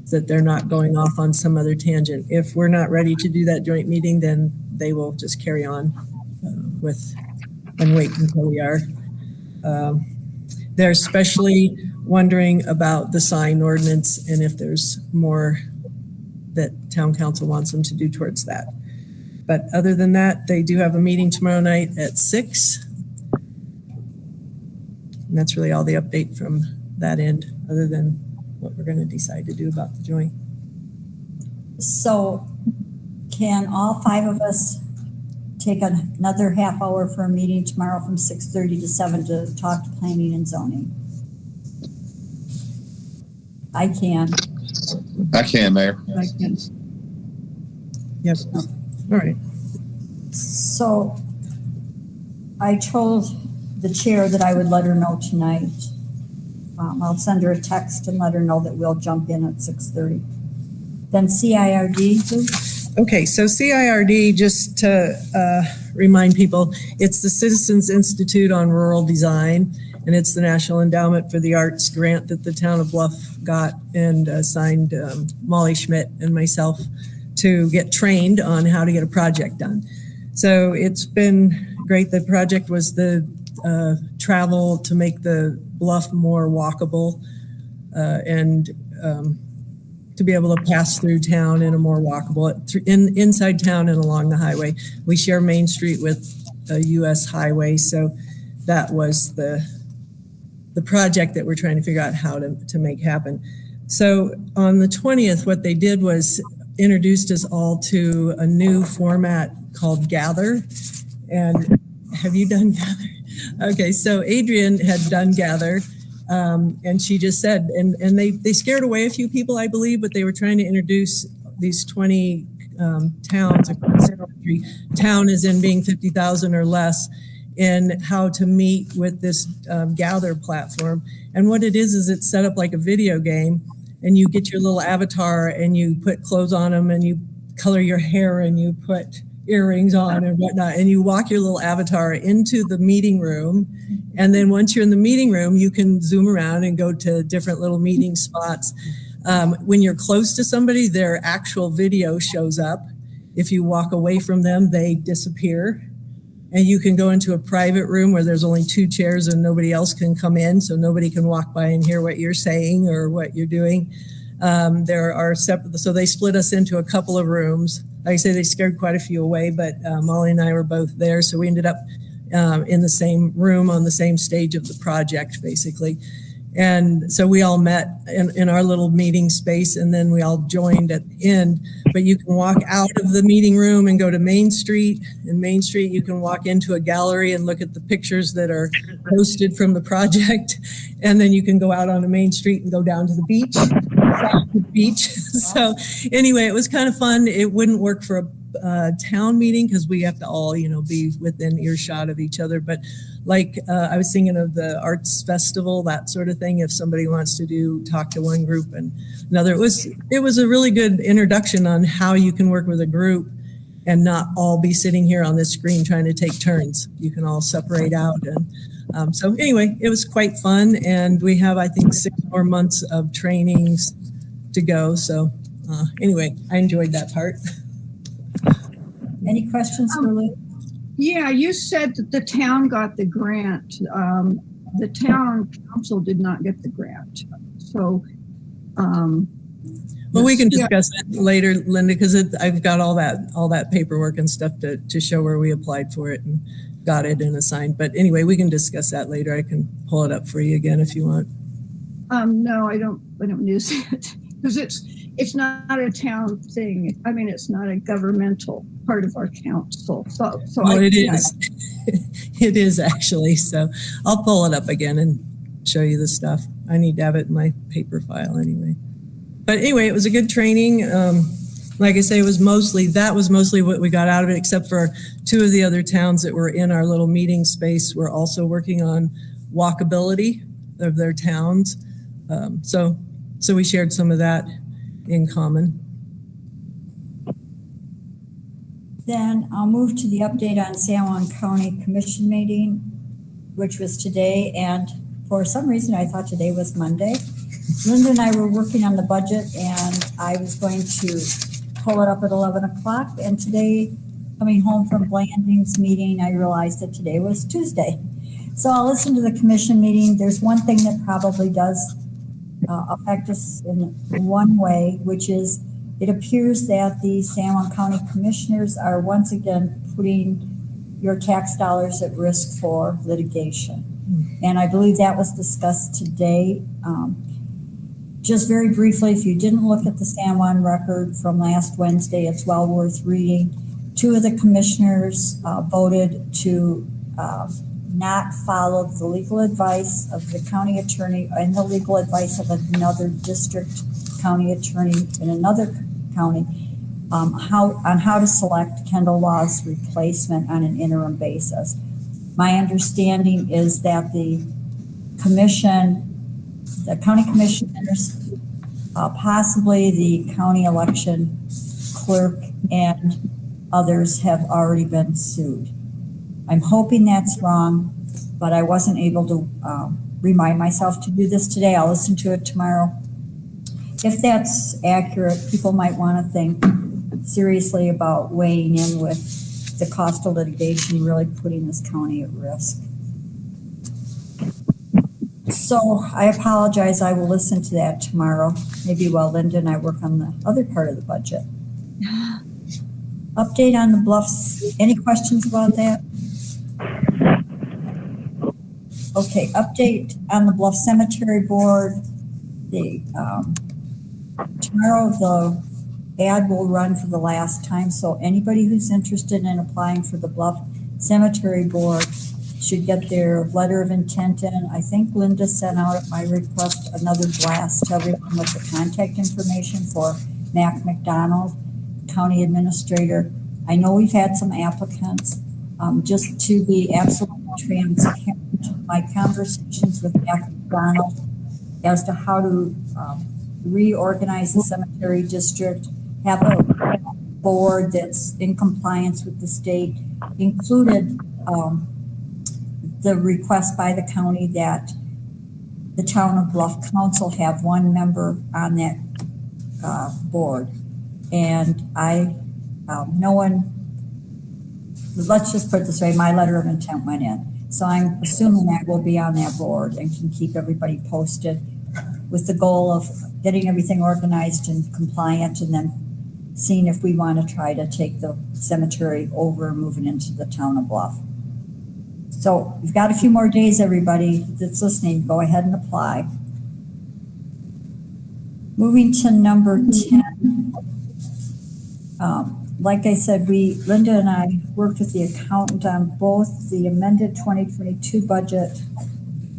that they're not going off on some other tangent. If we're not ready to do that joint meeting, then they will just carry on and wait until we are. They're especially wondering about the sign ordinance and if there's more that town council wants them to do towards that. But other than that, they do have a meeting tomorrow night at 6. And that's really all the update from that end, other than what we're going to decide to do about the joint. So can all 5 of us take another half hour for a meeting tomorrow from 6:30 to 7 to talk to planning and zoning? I can. I can, Mayor. I can. Yep. All right. So I told the chair that I would let her know tonight. I'll send her a text and let her know that we'll jump in at 6:30. Then CIRD. Okay, so CIRD, just to remind people, it's the Citizens Institute on Rural Design, and it's the National Endowment for the Arts grant that the town of Bluff got and assigned Molly Schmidt and myself to get trained on how to get a project done. So it's been great. The project was the travel to make the Bluff more walkable and to be able to pass through town in a more walkable, inside town and along the highway. We share Main Street with a US highway, so that was the project that we're trying to figure out how to make happen. So on the 20th, what they did was introduced us all to a new format called Gather. And have you done Gather? Okay, so Adrian had done Gather. And she just said, and they scared away a few people, I believe, but they were trying to introduce these 20 towns across the country. Town is in being 50,000 or less. in how to meet with this Gather platform. And what it is it's set up like a video game, and you get your little avatar and you put clothes on them and you color your hair and you put earrings on and whatnot, and you walk your little avatar into the meeting room. And then once you're in the meeting room, you can zoom around and go to different little meeting spots. When you're close to somebody, their actual video shows up. If you walk away from them, they disappear. And you can go into a private room where there's only 2 chairs and nobody else can come in, so nobody can walk by and hear what you're saying or what you're doing. There are separate, so they split us into a couple of rooms. Like I say, they scared quite a few away, but Molly and I were both there, so we ended up in the same room on the same stage of the project, basically. And so we all met in our little meeting space, and then we all joined at the end. But you can walk out of the meeting room and go to Main Street. In Main Street, you can walk into a gallery and look at the pictures that are posted from the project. And then you can go out on a Main Street and go down to the beach. So anyway, it was kind of fun. It wouldn't work for a town meeting because we have to all, be within earshot of each other. But like I was thinking of the arts festival, that sort of thing. If somebody wants to talk to one group and another, it was a really good introduction on how you can work with a group and not all be sitting here on this screen trying to take turns. You can all separate out. And so anyway, it was quite fun. And we have, I think, 6 more months of trainings to go. So anyway, I enjoyed that part. Any questions for Lou? Yeah, you said that the town got the grant. The town council did not get the grant. So, well, we can discuss it later, Linda, because I've got all that paperwork and stuff to show where we applied for it and got it and assigned. But anyway, we can discuss that later. I can pull it up for you again if you want. No, I don't use it because it's not a town thing. I mean, it's not a governmental part of our council. So well, it is. It is actually. So I'll pull it up again and show you the stuff. I need to have it in my paper file anyway. But anyway, it was a good training. Like I say, that was mostly what we got out of it, except for 2 of the other towns that were in our little meeting space were also working on walkability of their towns. So we shared some of that in common. Then I'll move to the update on San Juan County Commission meeting, which was today. And for some reason, I thought today was Monday. Linda and I were working on the budget, and I was going to pull it up at 11 o'clock. And today, coming home from Blanding's meeting, I realized that today was Tuesday. So I'll listen to the commission meeting. There's one thing that probably does affect us in one way, which is it appears that the San Juan County Commissioners are once again putting your tax dollars at risk for litigation. And I believe that was discussed today. Just very briefly, if you didn't look at the San Juan record from last Wednesday, it's well worth reading. 2 of the commissioners voted to not follow the legal advice of the county attorney and the legal advice of another district county attorney in another county on how to select Kendall Law's replacement on an interim basis. My understanding is that the county commissioners, possibly the county election clerk, and others have already been sued. I'm hoping that's wrong, but I wasn't able to remind myself to do this today. I'll listen to it tomorrow. If that's accurate, people might want to think seriously about weighing in with the cost of litigation, really putting this county at risk. So I apologize. I will listen to that tomorrow, maybe while Linda and I work on the other part of the budget. Update on the Bluffs. Any questions about that? Okay, update on the Bluff Cemetery Board. Tomorrow the ad will run for the last time, so anybody who's interested in applying for the Bluff Cemetery Board should get their letter of intent in. I think Linda sent out at my request another blast to everyone with the contact information for Mac McDonald, County Administrator. I know we've had some applicants. Just to be absolutely transparent, my conversations with Dr. Donald as to how to reorganize the cemetery district, have a board that's in compliance with the state, included the request by the county that the town of Bluff Council have one member on that board. And no one, let's just put it this way, my letter of intent went in. So I'm assuming I will be on that board and can keep everybody posted with the goal of getting everything organized and compliant, and then seeing if we want to try to take the cemetery over and move it into the town of Bluff. So we've got a few more days, everybody that's listening, go ahead and apply. Moving to number 10. Like I said, Linda and I worked with the accountant on both the amended 2022 budget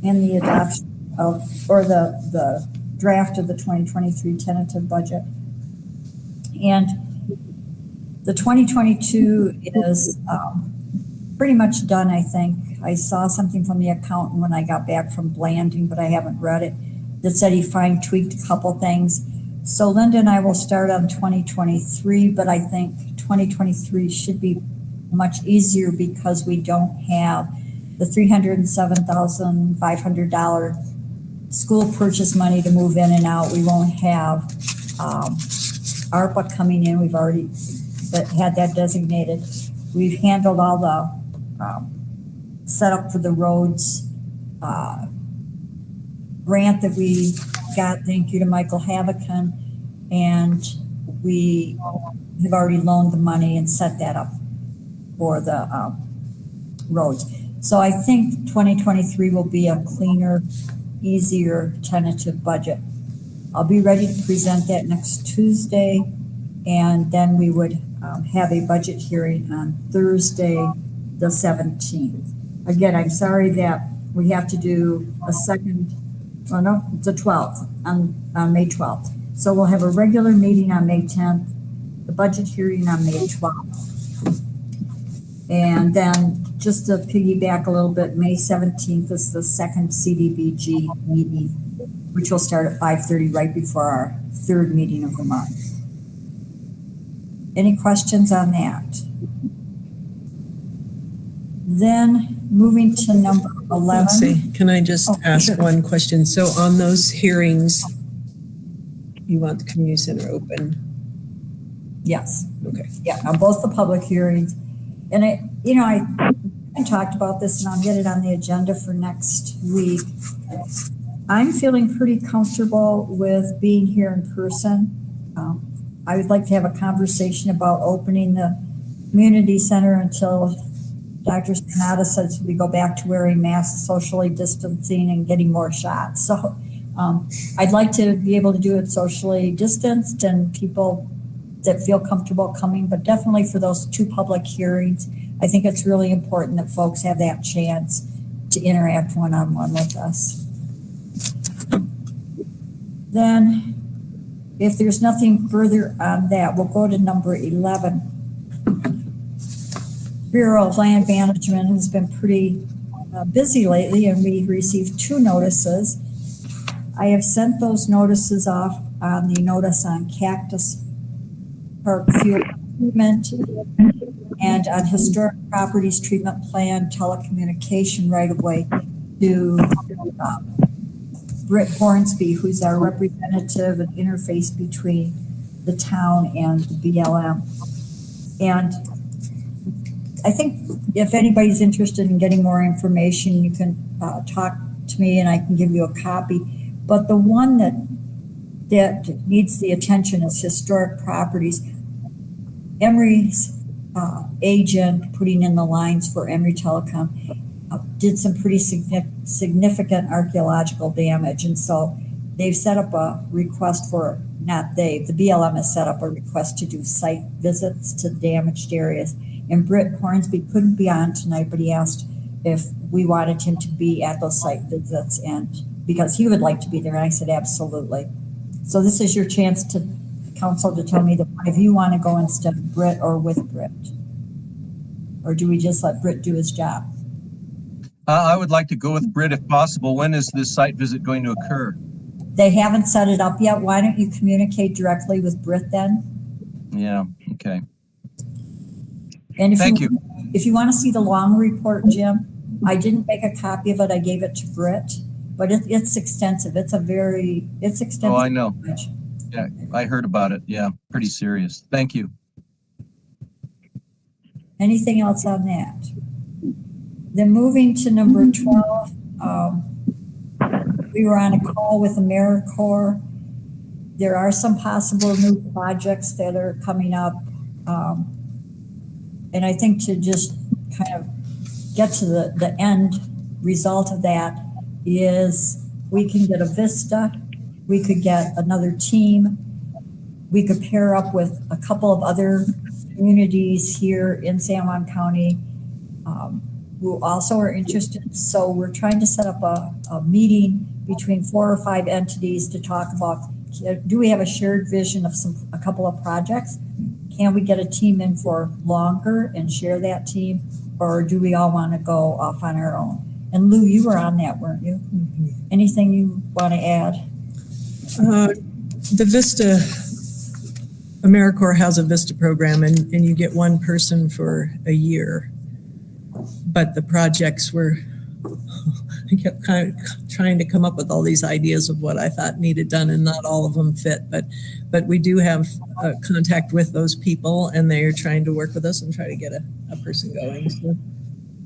and the adoption of, or the draft of the 2023 tentative budget. And the 2022 is pretty much done, I think. I saw something from the accountant when I got back from Blanding, but I haven't read it, that said he fine-tweaked a couple things. So Linda and I will start on 2023, but I think 2023 should be much easier because we don't have the $307,500 school purchase money to move in and out. We won't have ARPA coming in. We've already had that designated. We've handled all the setup for the roads grant that we got. Thank you to Michael Havocan. And we have already loaned the money and set that up for the roads. So I think 2023 will be a cleaner, easier tentative budget. I'll be ready to present that next Tuesday, and then we would have a budget hearing on Thursday, the 17th. Again, I'm sorry that we have to do a second, oh no, it's the 12th, on May 12th. So we'll have a regular meeting on May 10th, the budget hearing on May 12th. And then just to piggyback a little bit, May 17th is the second CDBG meeting, which will start at 5:30 right before our third meeting of the month. Any questions on that? Then moving to number 11. Let's see, can I just ask one question? So on those hearings, you want the community center open? Yes. Okay. Yeah, on both the public hearings. And I talked about this, and I'll get it on the agenda for next week. I'm feeling pretty comfortable with being here in person. I would like to have a conversation about opening the community center until Dr. Sanada says we go back to wearing masks, socially distancing, and getting more shots. So I'd like to be able to do it socially distanced and people that feel comfortable coming, but definitely for those two public hearings, I think it's really important that folks have that chance to interact one-on-one with us. Then, if there's nothing further on that, we'll go to number 11. Bureau of Land Management has been pretty busy lately, and we've received 2 notices. I have sent those notices off on the notice on Cactus Park fuel treatment and on historic properties treatment plan telecommunication right of way to Britt Hornsby, who's our representative and interface between the town and the BLM. And I think if anybody's interested in getting more information, you can talk to me and I can give you a copy. But the one that needs the attention is historic properties. Emory's agent putting in the lines for Emory Telecom did some pretty significant archaeological damage. And so they've set up a request for, not they, the BLM has set up a request to do site visits to damaged areas. And Britt Hornsby couldn't be on tonight, but he asked if we wanted him to be at those site visits, and because he would like to be there. And I said, absolutely. So this is your chance to council to tell me that if you want to go instead of Britt or with Britt. Or do we just let Britt do his job? I would like to go with Britt if possible. When is this site visit going to occur? They haven't set it up yet. Why don't you communicate directly with Britt then? Yeah, okay. And Thank you. If you want to see the long report, Jim, I didn't make a copy of it. I gave it to Britt, but it's extensive. It's extensive. Oh, I know. Yeah, I heard about it. Yeah, pretty serious. Thank you. Anything else on that? Then moving to number 12, we were on a call with AmeriCorps. There are some possible new projects that are coming up. And I think to just kind of get to the end result of that is we can get a Vista, we could get another team, we could pair up with a couple of other communities here in San Juan County who also are interested. So we're trying to set up a meeting between 4 or 5 entities to talk about, do we have a shared vision of a couple of projects? Can we get a team in for longer and share that team? Or do we all want to go off on our own? And Lou, you were on that, weren't you? Mm-hmm. Anything you want to add? The Vista, AmeriCorps has a Vista program and you get one person for a year. But the projects were, I kept kind of trying to come up with all these ideas of what I thought needed done, and not all of them fit. But we do have contact with those people, and they're trying to work with us and try to get a person going. So,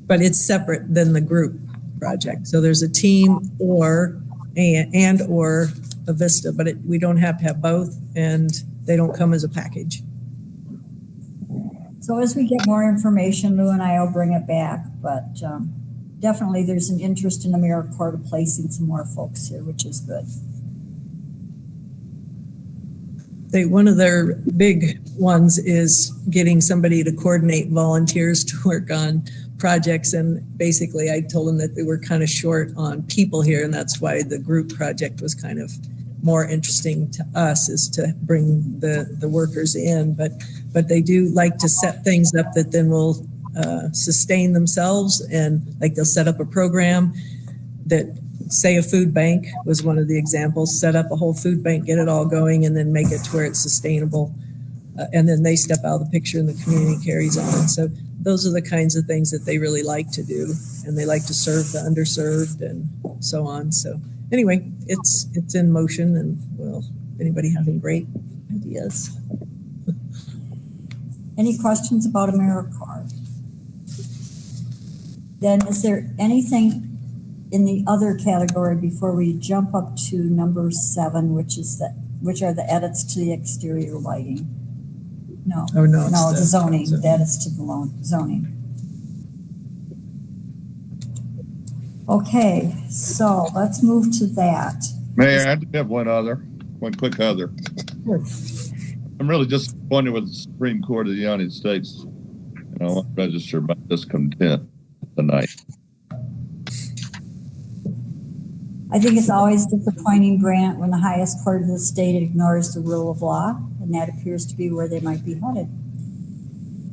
but it's separate than the group project. So there's a team or a Vista, but we don't have to have both, and they don't come as a package. So as we get more information, Lou and I will bring it back, but definitely there's an interest in AmeriCorps to placing some more folks here, which is good. One of their big ones is getting somebody to coordinate volunteers to work on projects, and basically I told them that they were kind of short on people here, and that's why the group project was kind of more interesting to us, is to bring the workers in, but they do like to set things up that then will sustain themselves, and like they'll set up a program that, say a food bank was one of the examples, set up a whole food bank, get it all going, and then make it to where it's sustainable, and then they step out of the picture and the community carries on. So those are the kinds of things that they really like to do, and they like to serve the underserved and so on. So anyway, it's in motion, and well, anybody having great ideas. Any questions about AmeriCorps? Then is there anything in the other category before we jump up to number 7, which are the edits to the exterior lighting? No. Oh, no. No, the zoning. The edits to the zoning. Okay, so let's move to that. Mayor, I do have one quick other. Sure. I'm really disappointed with the Supreme Court of the United States. And I want to register my discontent tonight. I think it's always disappointing, Brant, when the highest court of the state ignores the rule of law, and that appears to be where they might be headed.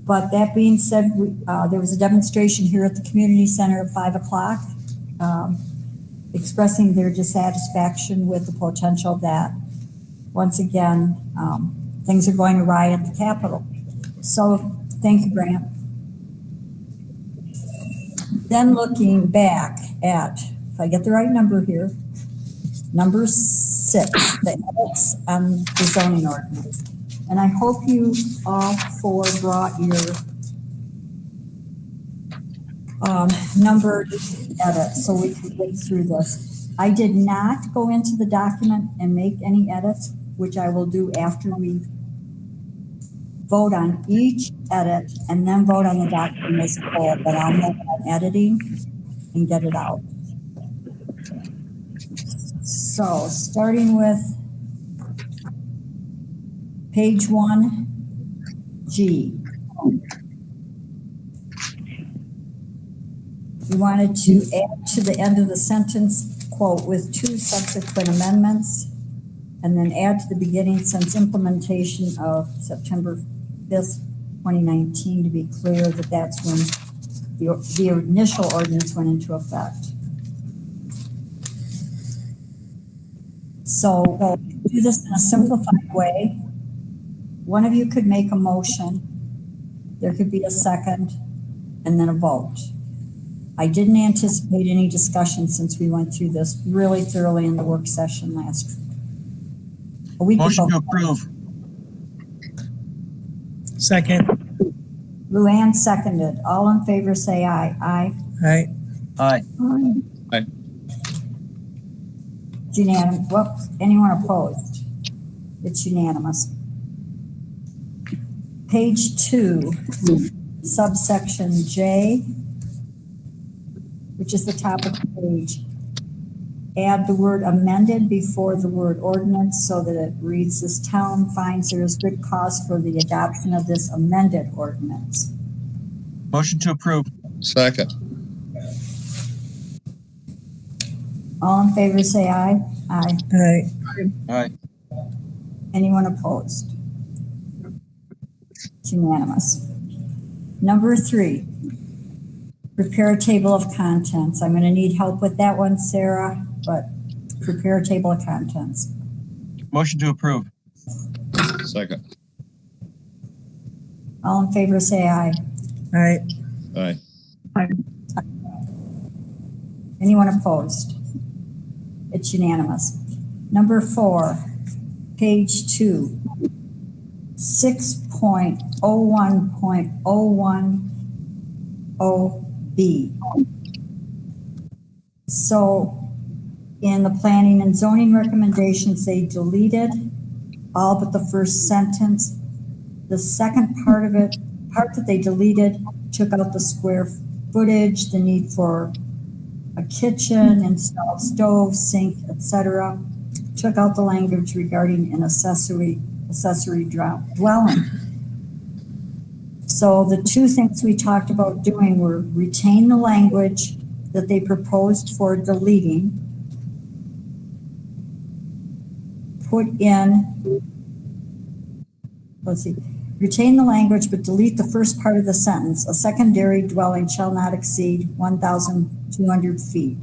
But that being said, there was a demonstration here at the community center at 5 o'clock, expressing their dissatisfaction with the potential that, once again, things are going awry at the Capitol. So thank you, Brant. Then looking back at, if I get the right number here, number 6, the edits on the zoning ordinance. And I hope you all 4 brought your numbered edits so we can get through this. I did not go into the document and make any edits, which I will do after we vote on each edit and then vote on the document as a whole, but I'll make an editing and get it out. So starting with page 1G. We wanted to add to the end of the sentence, quote, with 2 subsequent amendments, and then add to the beginning since implementation of September 5th, 2019, to be clear that that's when the initial ordinance went into effect. So we'll do this in a simplified way. One of you could make a motion, there could be a second, and then a vote. I didn't anticipate any discussion since we went through this really thoroughly in the work session last week. Motion to approve. Second. Luann seconded. All in favor say aye. Aye. Aye. Aye. Aye. It's unanimous. Well, anyone opposed? It's unanimous. Page 2, subsection J, which is the top of the page. Add the word amended before the word ordinance so that it reads, this town finds there is good cause for the adoption of this amended ordinance. Motion to approve. Second. All in favor say aye. Aye. Aye. Aye. Anyone opposed? It's unanimous. Number 3, prepare a table of contents. I'm going to need help with that one, Sarah, but prepare a table of contents. Motion to approve. Second. All in favor say aye. Aye. Aye. Anyone opposed? It's unanimous. Number 4, page 2, 6.01.010B. So in the planning and zoning recommendations, they deleted all but the first sentence. The second part of it, part that they deleted, took out the square footage, the need for a kitchen, installed stove, sink, etc. Took out the language regarding an accessory dwelling. So the two things we talked about doing were retain the language that they proposed for deleting, put in, retain the language but delete the first part of the sentence. A secondary dwelling shall not exceed 1,200 feet.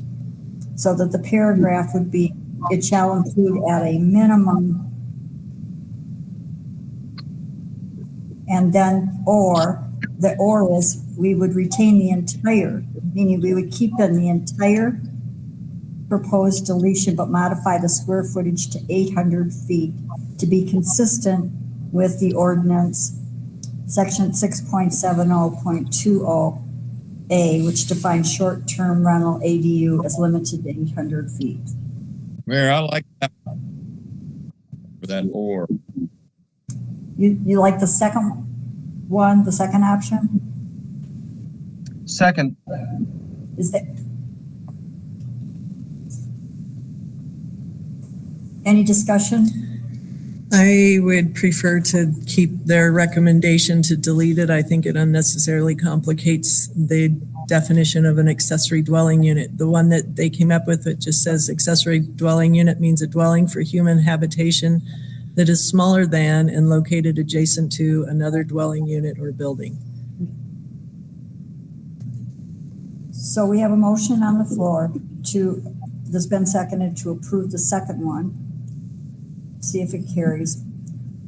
So that the paragraph would be, it shall include at a minimum, and then or, the or is we would retain the entire, meaning we would keep in the entire proposed deletion but modify the square footage to 800 feet to be consistent with the ordinance section 6.70.20A, which defines short-term rental ADU as limited to 800 feet. Mayor, I like that for that or. You like the second one, the second option? Second. Is that any discussion? I would prefer to keep their recommendation to delete it. I think it unnecessarily complicates the definition of an accessory dwelling unit. The one that they came up with, it just says accessory dwelling unit means a dwelling for human habitation that is smaller than and located adjacent to another dwelling unit or building. So we have a motion on the floor that's been seconded to approve the second one. See if it carries.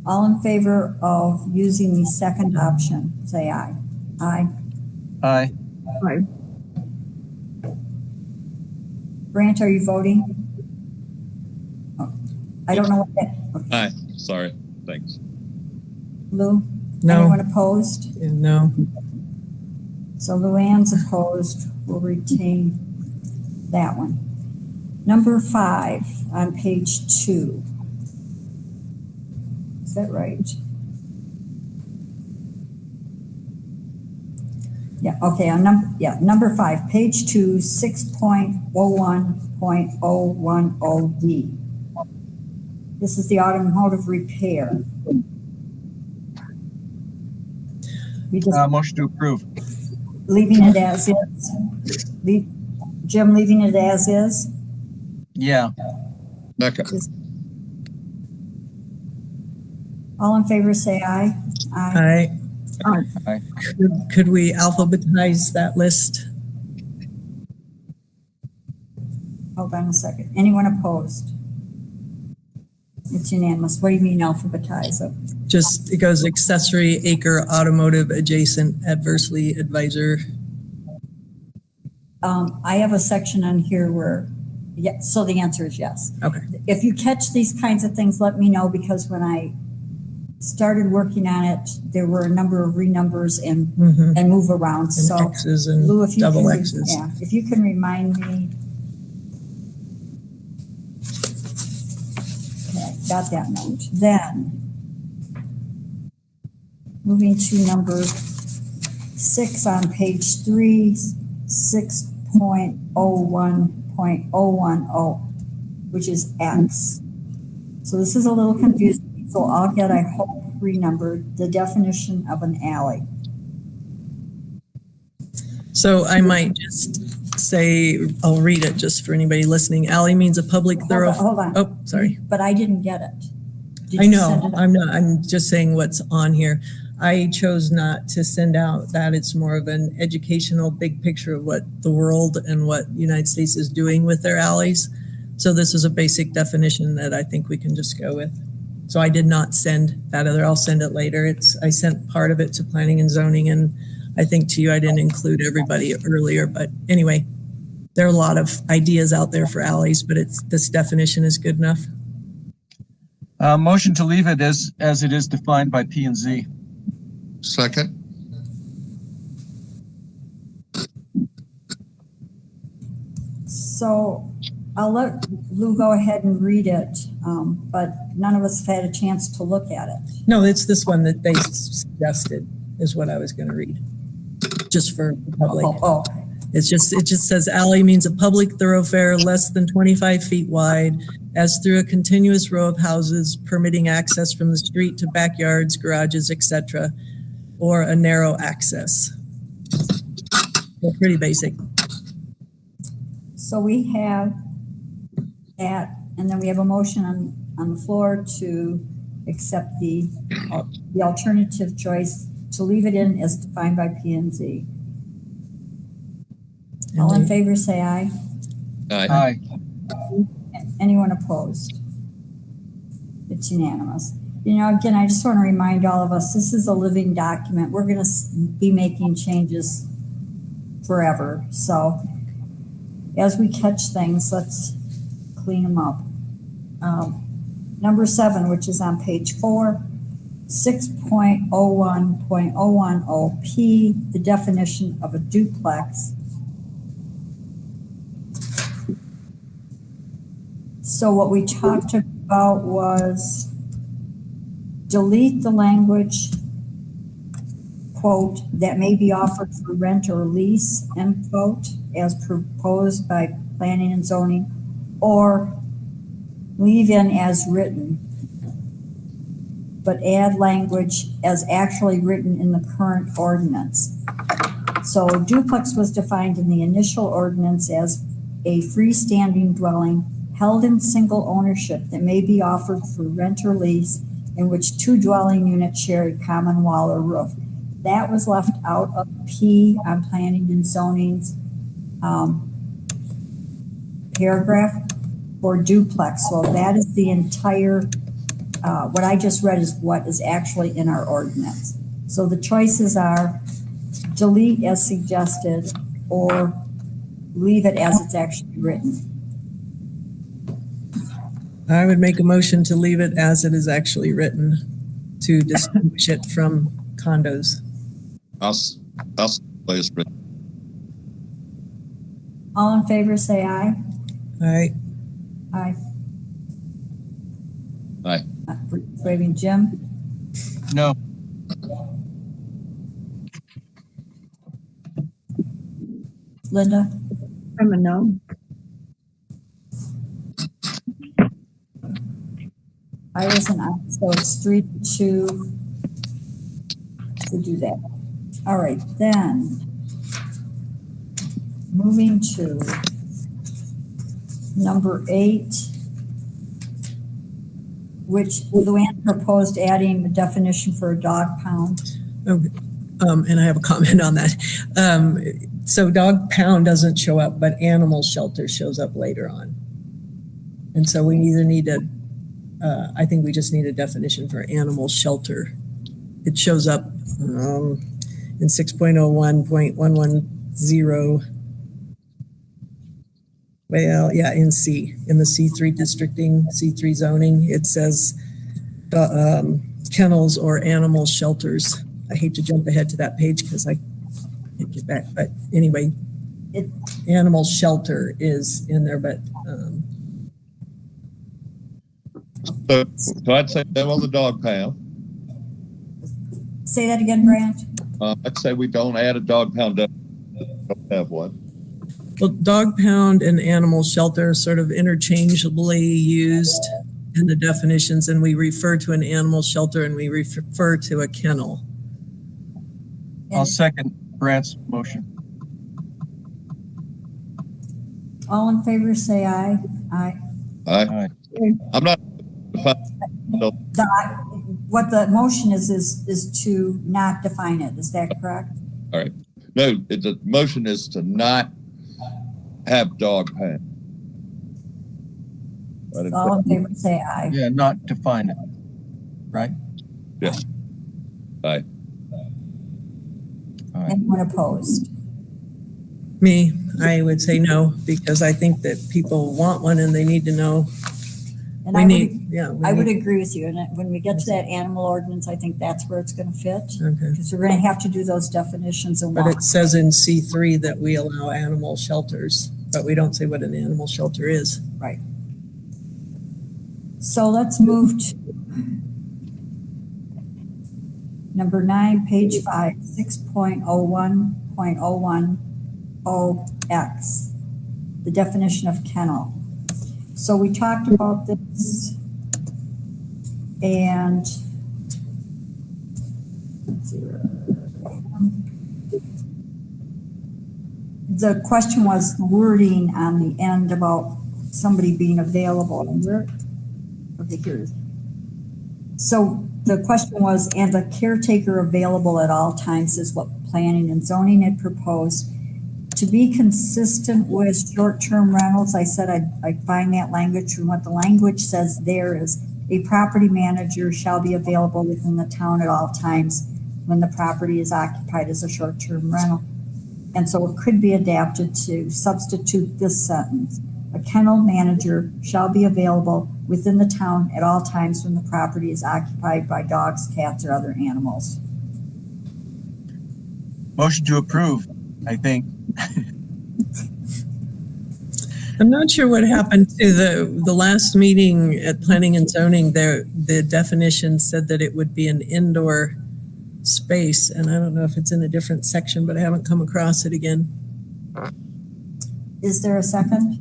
All in favor of using the second option, say aye. Aye. Aye. Aye. Brant, are you voting? Oh, I don't know what that. Okay. Aye. Sorry. Thanks. Lou? No. Anyone opposed? No. So Luann's opposed. We'll retain that one. Number 5 on page 2. Is that right? Yeah, okay, on number 5, page 2, 6.01.010D. This is the automotive repair. Motion to approve. Leaving it as is. Jim, leaving it as is? Yeah. Second. All in favor say aye. Aye. Aye. Could we alphabetize that list? Hold on a second. Anyone opposed? It's unanimous. What do you mean alphabetize it? Just, it goes accessory, acre, automotive, adjacent, adversely advisor. I have a section on here where, yeah, so the answer is yes. Okay. If you catch these kinds of things, let me know, because when I started working on it, there were a number of renumbers and move arounds. And So X's and Lou, if you double can, X's. yeah, if you can remind me. Okay, got that note. Then moving to number 6 on page 3, 6.01.010, which is X. So this is a little confusing. So I'll get, I hope, renumbered the definition of an alley. So I might just say, I'll read it just for anybody listening. Alley means a public thoroughfare. Hold on. Oh, sorry. But I didn't get it. Did I you know, send it out? I'm just saying what's on here. I chose not to send out that. It's more of an educational big picture of what the world and what the United States is doing with their alleys. So this is a basic definition that I think we can just go with. So I did not send that other, I'll send it later. I sent part of it to planning and zoning, and I think to you, I didn't include everybody earlier, but anyway, there are a lot of ideas out there for alleys, but this definition is good enough. Motion to leave it as it is defined by P&Z. Second. So I'll let Lou go ahead and read it, but none of us have had a chance to look at it. No, it's this one that they suggested is what I was going to read, just for the public. Oh. It just says alley means a public thoroughfare less than 25 feet wide, as through a continuous row of houses permitting access from the street to backyards, garages, etc., or a narrow access. So pretty basic. So we have that, and then we have a motion on the floor to accept the alternative choice to leave it in as defined by P&Z. All in favor, say aye. Aye. Anyone opposed? It's unanimous. You know, again, I just want to remind all of us, this is a living document. We're going to be making changes forever. So as we catch things, let's clean them up. Number 7, which is on page 4, 6.01.010P, the definition of a duplex. So what we talked about was delete the language, quote, that may be offered for rent or lease, end quote, as proposed by planning and zoning, or leave in as written, but add language as actually written in the current ordinance. So duplex was defined in the initial ordinance as a freestanding dwelling held in single ownership that may be offered for rent or lease, in which 2 dwelling units share a common wall or roof. That was left out of P on planning and zoning's paragraph for duplex. So that is the entire, what I just read is what is actually in our ordinance. So the choices are delete as suggested or leave it as it's actually written. I would make a motion to leave it as it is actually written to distinguish it from condos. I'll place written. All in favor, say aye. Aye. Aye. Aye. Waving Jim. No. Linda. I'm a no. I was an aye, so it's 3-2 to do that. All right, then moving to number 8, which Luann proposed adding the definition for a dog pound. Okay. and I have a comment on that. So dog pound doesn't show up, but animal shelter shows up later on. And so we either need to, I think we just need a definition for animal shelter. It shows up in 6.01.110. Well, yeah, in C, in the C3 districting, C3 zoning, it says kennels or animal shelters. I hate to jump ahead to that page because I can't get back. But anyway, animal shelter is in there, but so I'd say no on the dog pound. Say that again, Brant. I'd say we don't add a dog pound. Don't have one. Well, dog pound and animal shelter are sort of interchangeably used in the definitions, and we refer to an animal shelter and we refer to a kennel. I'll second Brant's motion. All in favor, say aye. Aye. Aye. I'm not. What the motion is to not define it. Is that correct? All right. No, the motion is to not have dog pound. All in favor, say aye. Yeah, not define it. Right? Yes. Aye. All right. Anyone opposed? Me, I would say no, because I think that people want one and they need to know. And I would agree with you. And when we get to that animal ordinance, I think that's where it's going to fit. Okay. Because we're going to have to do those definitions. But it says in C3 that we allow animal shelters, but we don't say what an animal shelter is. Right. So let's move to number 9, page 5, 6.01.010X, the definition of kennel. So we talked about this, and let's see, the question was wording on the end about somebody being available. And okay, here it is. So the question was, and the caretaker available at all times is what planning and zoning had proposed. To be consistent with short-term rentals, I said I'd find that language, and what the language says there is a property manager shall be available within the town at all times when the property is occupied as a short-term rental. And so it could be adapted to substitute this sentence. A kennel manager shall be available within the town at all times when the property is occupied by dogs, cats, or other animals. Motion to approve, I think. I'm not sure what happened to the last meeting at Planning and Zoning. The definition said that it would be an indoor space, and I don't know if it's in a different section, but I haven't come across it again. Is there a second?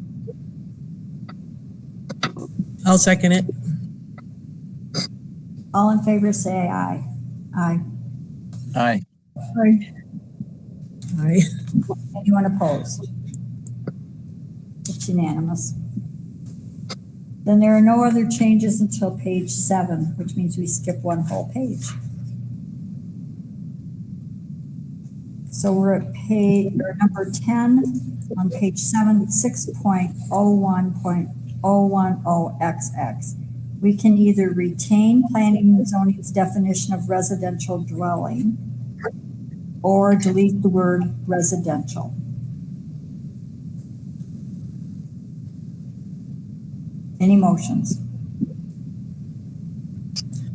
I'll second it. All in favor, say aye. Aye. Aye. Aye. Aye. Anyone opposed? It's unanimous. Then there are no other changes until page 7, which means we skip one whole page. So we're at number 10 on page 7, 6.01.010XX. We can either retain planning and zoning's definition of residential dwelling or delete the word residential. Any motions?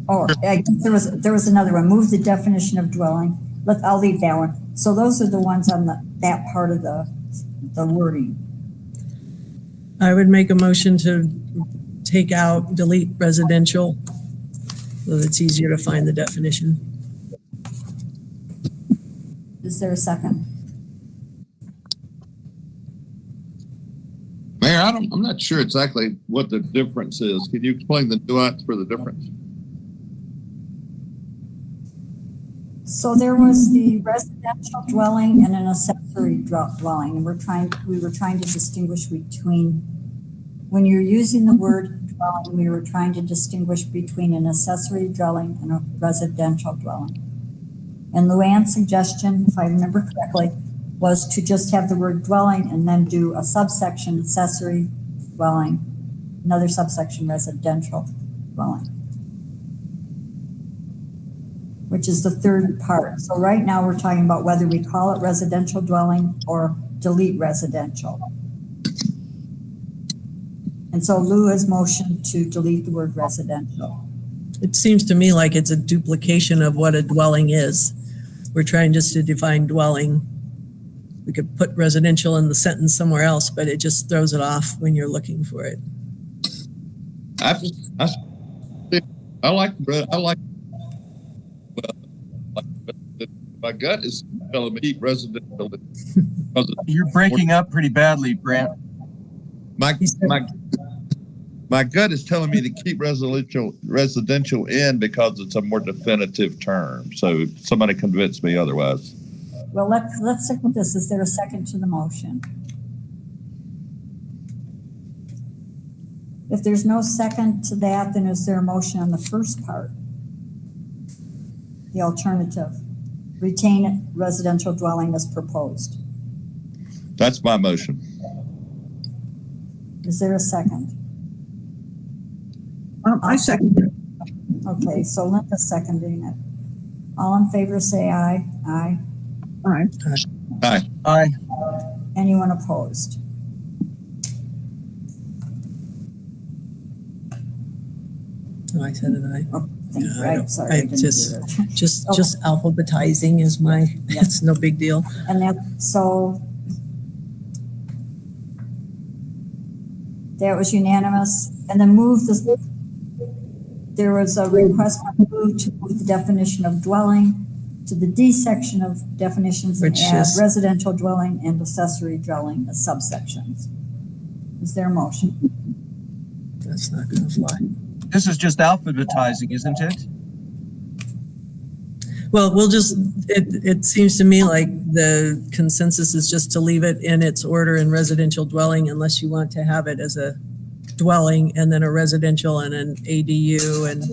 Oh, I guess there was another one. Move the definition of dwelling. I'll leave that one. So those are the ones on that part of the wording. I would make a motion to delete residential, so that it's easier to find the definition. Is there a second? Mayor, I'm not sure exactly what the difference is. Can you explain the nuance for the difference? So there was the residential dwelling and an accessory dwelling, and we were trying to distinguish between, when you're using the word dwelling, we were trying to distinguish between an accessory dwelling and a residential dwelling. And Luann's suggestion, if I remember correctly, was to just have the word dwelling and then do a subsection accessory dwelling, another subsection residential dwelling, which is the third part. So right now we're talking about whether we call it residential dwelling or delete residential. And so Lou has motioned to delete the word residential. It seems to me like it's a duplication of what a dwelling is. We're trying just to define dwelling. We could put residential in the sentence somewhere else, but it just throws it off when you're looking for it. I like, my gut is telling me keep residential. You're breaking up pretty badly, Brant. My gut is telling me to keep residential in because it's a more definitive term. So somebody convinced me otherwise. Well, let's stick with this. Is there a second to the motion? If there's no second to that, then is there a motion on the first part? The alternative, retain residential dwelling as proposed. That's my motion. Is there a second? I second it. Okay, so Linda's seconding it. All in favor say aye. Aye. Aye. Aye. Aye. Anyone opposed? Oh, I said it. Oh, thank you. I Right, don't- sorry. I I didn't just do that. just alphabetizing is my. It's no big deal. And that, so that was unanimous. And then there was a request to move the definition of dwelling to the D section of definitions and Which add is- residential dwelling and accessory dwelling as subsections. Is there a motion? That's not going to fly. This is just alphabetizing, isn't it? Well, we'll just, it seems to me like the consensus is just to leave it in its order in residential dwelling unless you want to have it as a dwelling and then a residential and an ADU and,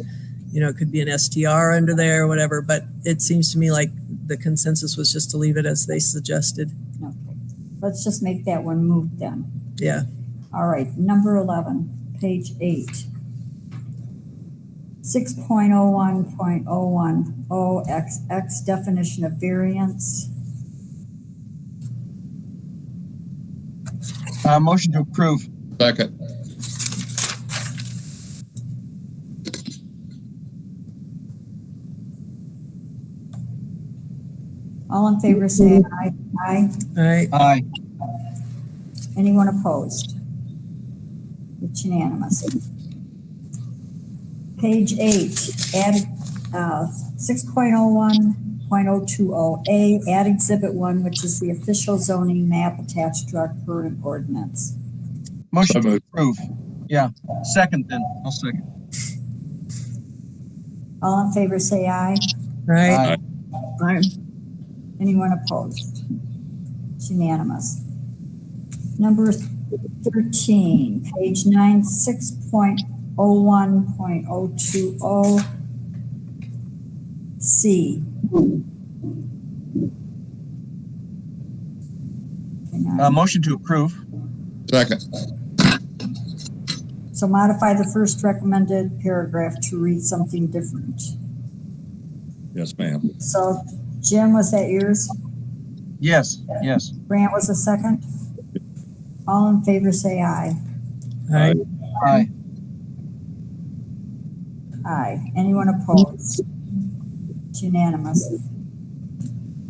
you know, it could be an STR under there or whatever. But it seems to me like the consensus was just to leave it as they suggested. Okay. Let's just make that one move then. Yeah. All right, number 11, page 8. 6.01.010XX definition of variance. Motion to approve. Second. All in favor say aye. Aye. All right. Aye. Anyone opposed? It's unanimous. Page 8, add 6.01.020A, add Exhibit 1, which is the official zoning map attached to our current ordinance. Motion to approve. Yeah. Second then. I'll second. All in favor say aye. All right. Aye. Anyone opposed? It's unanimous. Number 13, page 9, 6.01.020C. Motion to approve. Second. So modify the first recommended paragraph to read something different. Yes, ma'am. So Jim, was that yours? Yes. Yes. Grant was a second? All in favor say aye. All right. Aye. Aye. Anyone opposed? It's unanimous.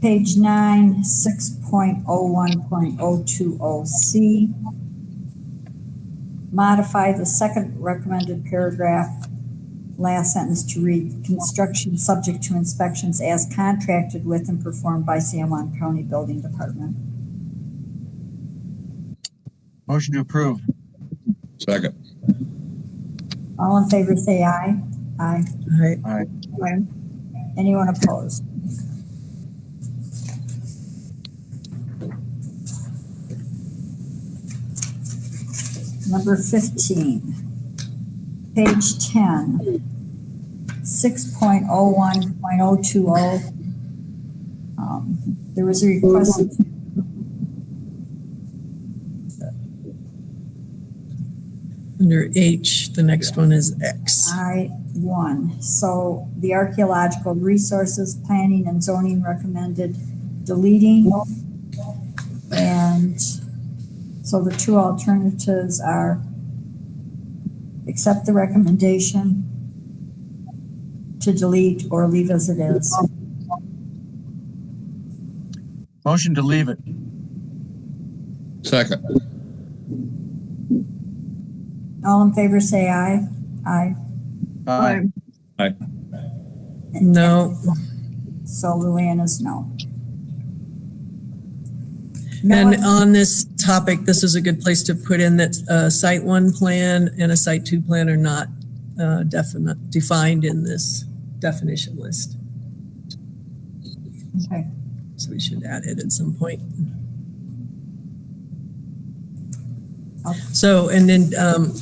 Page 9, 6.01.020C. Modify the second recommended paragraph, last sentence to read, construction subject to inspections as contracted with and performed by San Juan County Building Department. Motion to approve. Second. All in favor say aye. Aye. All right. Aye. Aye. Anyone opposed? Number 15, page 10, 6.01.020 There was a request. Under H, the next one is X. I1. So the archaeological resources, planning and zoning recommended deleting. And so the two alternatives are accept the recommendation to delete or leave as it is. Motion to leave it. Second. All in favor say aye. Aye. Aye. Aye. No. So Luann is no. And on this topic, this is a good place to put in that Site 1 plan and a Site 2 plan are not defined in this definition list. Okay. So we should add it at some point. Okay. So, and then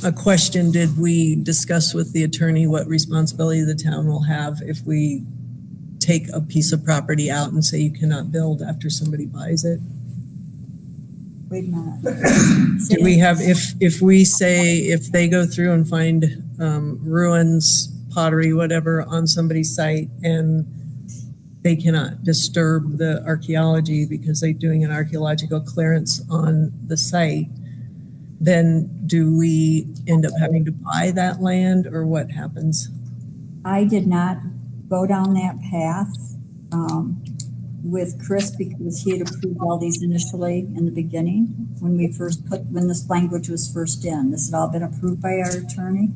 a question, did we discuss with the attorney what responsibility the town will have if we take a piece of property out and say you cannot build after somebody buys it? Wait a minute. Do we have, if we say, if they go through and find ruins, pottery, whatever on somebody's site and they cannot disturb the archaeology because they're doing an archaeological clearance on the site, then do we end up having to buy that land or what happens? I did not go down that path with Chris because he had approved all these initially in the beginning when this language was first in. This had all been approved by our attorney,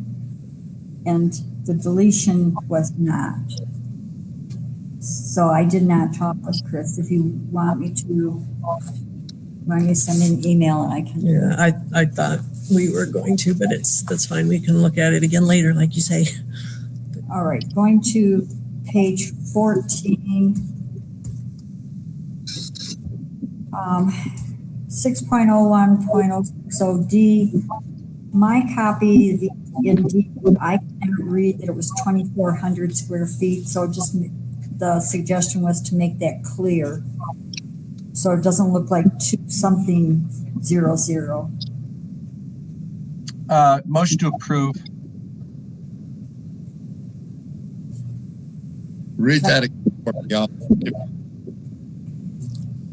and the deletion was not. So I did not talk with Chris. If you want me to send me an email and I can. Yeah, I thought we were going to, but that's fine. We can look at it again later, like you say. All right, going to page 14. 6.01.06 D. My copy, indeed, I cannot read that it was 2,400 square feet. So just the suggestion was to make that clear, so it doesn't look like 2-something-0-0. Motion to approve. Read that again for me, y'all.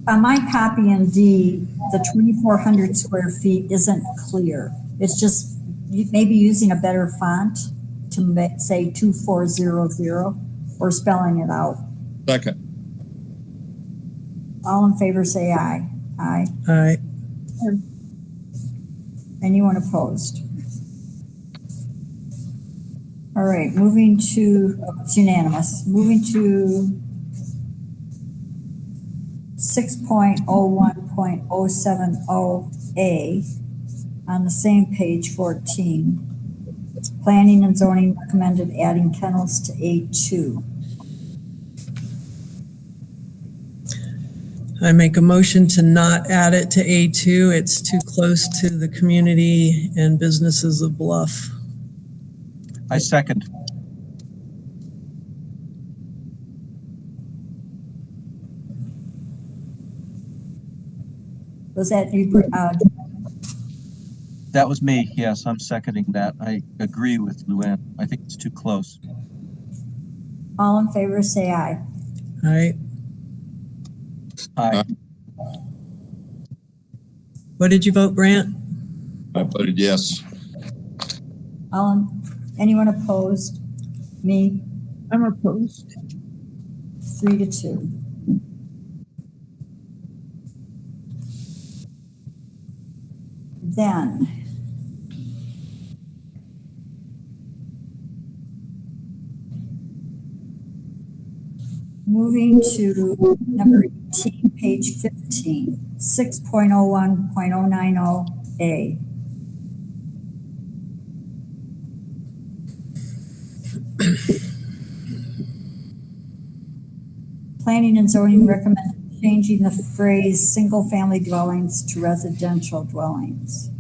On my copy in D, the 2,400 square feet isn't clear. It's just maybe using a better font to say 2400 or spelling it out. Second. All in favor say aye. Aye. Aye. Anyone opposed? All right, moving to, it's unanimous. Moving to 6.01.070A on the same page 14. Planning and zoning recommended adding kennels to A2. I make a motion to not add it to A2. It's too close to the community and businesses of Bluff. I second. Was that you? That was me. Yes, I'm seconding that. I agree with Luann. I think it's too close. All in favor say aye. Aye. Aye. What did you vote, Brant? I voted yes. Anyone opposed? Me? I'm opposed. 3-2. Then moving to number 18, page 15, 6.01.090A. Planning and zoning recommend changing the phrase single-family dwellings to residential dwellings.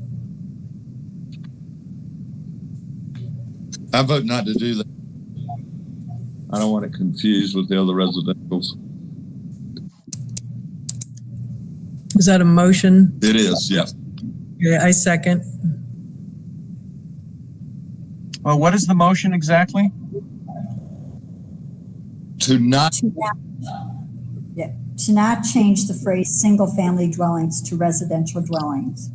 I vote not to do that. I don't want it confused with the other residentials. Is that a motion? It is, yes. Yeah, I second. Well, what is the motion exactly? To not, To not change the phrase single-family dwellings to residential dwellings.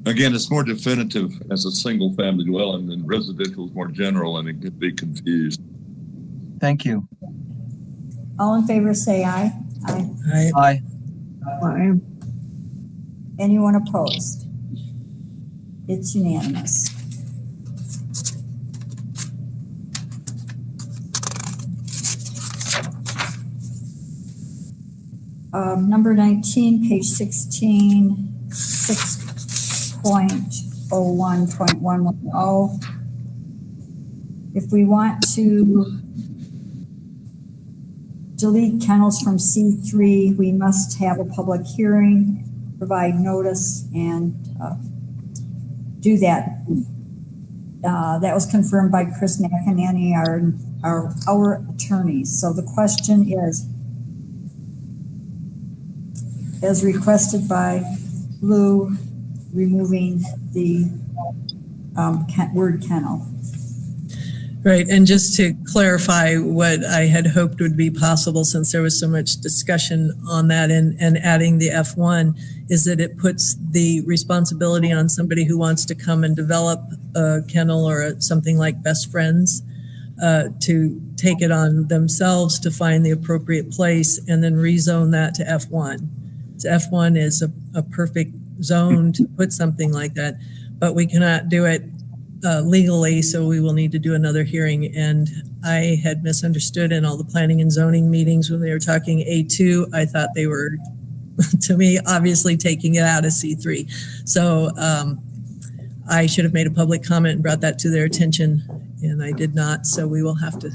again, it's more definitive as a single family dwelling, and residential is more general and it could be confused. Thank you. All in favor, say aye. Aye. Aye. Aye. Anyone opposed? It's unanimous. Number 19, page 16, 6.01.110. If we want to delete kennels from C3, we must have a public hearing, provide notice, and do that. That was confirmed by Chris McEnany, our attorneys. So the question is, as requested by Lou, removing the word kennel. Right, and just to clarify what I had hoped would be possible, since there was so much discussion on that and adding the F1, is that it puts the responsibility on somebody who wants to come and develop a kennel or something like Best Friends to take it on themselves to find the appropriate place and then rezone that to F1. So F1 is a perfect zone to put something like that, but we cannot do it legally, so we will need to do another hearing. And I had misunderstood in all the planning and zoning meetings when they were talking A2, I thought they were, to me, obviously taking it out of C3. So I should have made a public comment and brought that to their attention, and I did not. So we will have to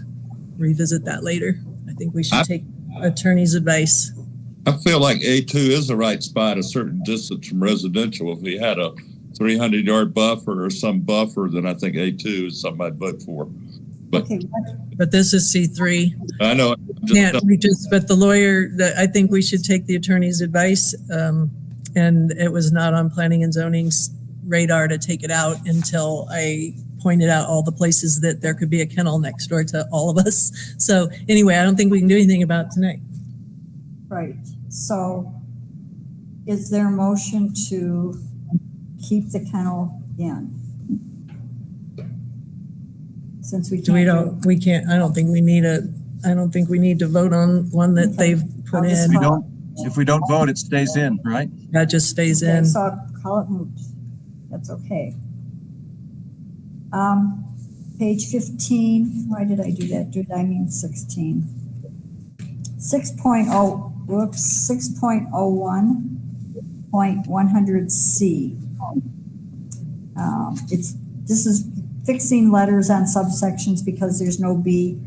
revisit that later. I think we should take attorney's advice. I feel like A2 is the right spot, a certain distance from residential. If we had a 300-yard buffer or some buffer, then I think A2 is something I'd vote for. But, Okay, but this is C3. I know. But the lawyer, I think we should take the attorney's advice. And it was not on planning and zoning's radar to take it out until I pointed out all the places that there could be a kennel next door to all of us. So anyway, I don't think we can do anything about it tonight. Right. So is there a motion to keep the kennel in? Since we can't. I don't think we need to vote on one that they've put in. If we don't vote, it stays in, right? That just stays Okay, in. so I'll call it moot. That's okay. Page 15, why did I do that? Did I mean 16? 6.01.100C. This is fixing letters on subsections because there's no B.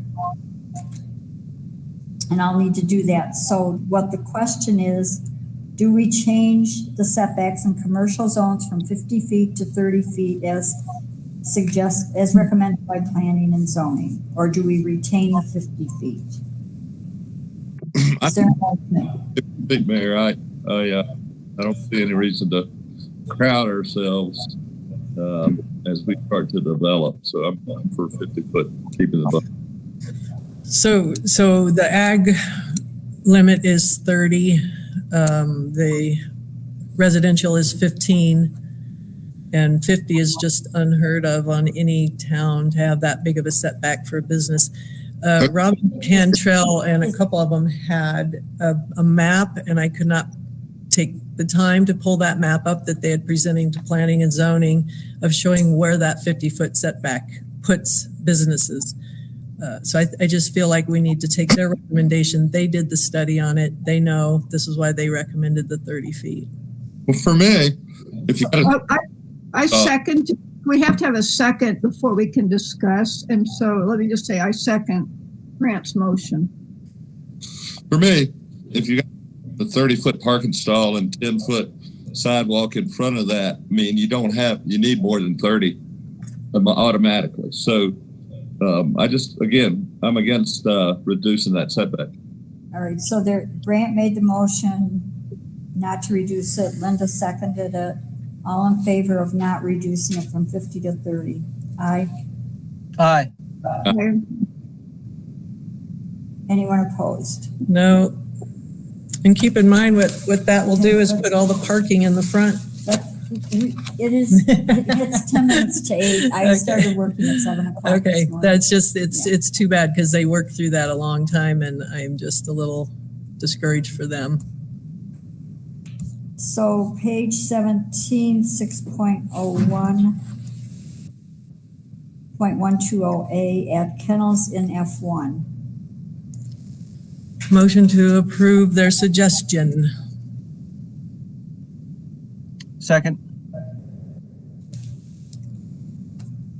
And I'll need to do that. So what the question is, do we change the setbacks in commercial zones from 50 feet to 30 feet as recommended by planning and zoning? Or do we retain the 50 feet? Is there a motion? Mayor, I don't see any reason to crowd ourselves as we start to develop. So I'm for 50-foot, keeping the buffer. So the ag limit is 30. The residential is 15, and 50 is just unheard of on any town to have that big of a setback for a business. Robin Cantrell and a couple of them had a map, and I could not take the time to pull that map up that they had presenting to planning and zoning of showing where that 50-foot setback puts businesses. So I just feel like we need to take their recommendation. They did the study on it. They know this is why they recommended the 30 feet. Well, for me, if you got I second. We have to have a second before we can discuss. And so let me just say, I second Grant's motion. For me, if you got the 30-foot parking stall and 10-foot sidewalk in front of that, I mean, you need more than 30 automatically. So I'm against reducing that setback. All right, so Grant made the motion. not to reduce it. Linda seconded it. All in favor of not reducing it from 50 to 30? Aye. Aye. Okay. Anyone opposed? No. And keep in mind what that will do is put all the parking in the front. It's 10 minutes to 8. I started working at 7 o'clock. Okay, this morning. that's just, it's too bad because they worked through that a long time and I'm just a little discouraged for them. So page 17, 6.01.120A, add kennels in F1. Motion to approve their suggestion. Second.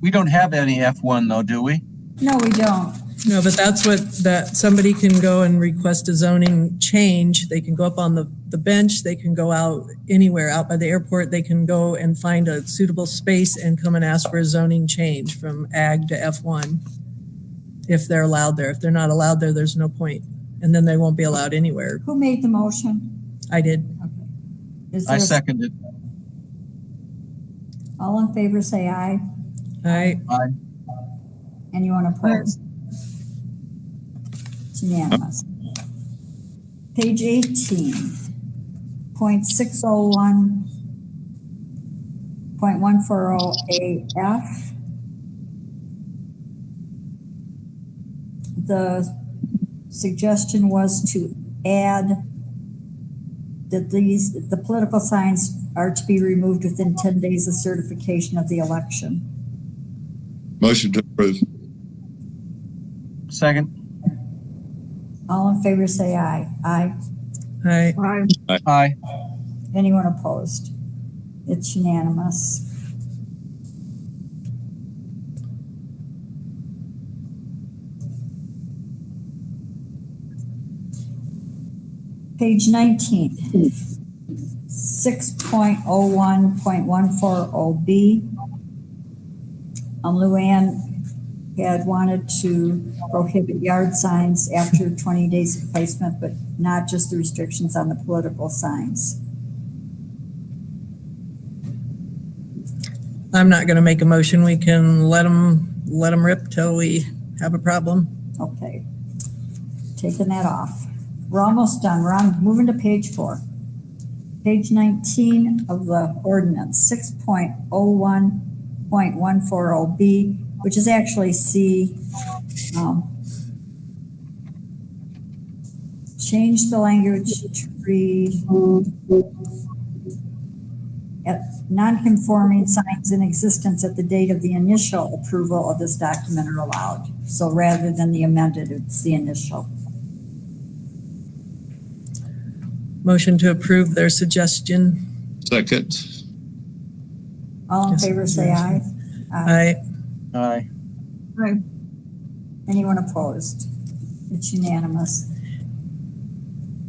We don't have any F1 though, do we? No, we don't. No, but that's that somebody can go and request a zoning change. They can go up on the bench. They can go out anywhere out by the airport. They can go and find a suitable space and come and ask for a zoning change from ag to F1 if they're allowed there. If they're not allowed there, there's no point. And then they won't be allowed anywhere. Who made the motion? I did. Okay. I seconded. All in favor say aye. Aye. Aye. Anyone opposed? It's unanimous. Page 18, .601.140AF. The suggestion was to add that the political signs are to be removed within 10 days of certification of the election. Motion to approve. Second. All in favor say aye. Aye. Aye. Aye. Aye. Anyone opposed? It's unanimous. Page 19, 6.01.140B. Luann had wanted to prohibit yard signs after 20 days of placement, but not just the restrictions on the political signs. I'm not going to make a motion. We can let them rip till we have a problem. Okay, taking that off. We're almost done. We're on moving to page 4. Page 19 of the ordinance, 6.01.140B, which is actually C. Change the language to read non-conforming signs in existence at the date of the initial approval of this document are allowed. So rather than the amended, it's the initial. Motion to approve their suggestion. Second. All in favor say aye. Aye. Aye. Aye. Anyone opposed? It's unanimous.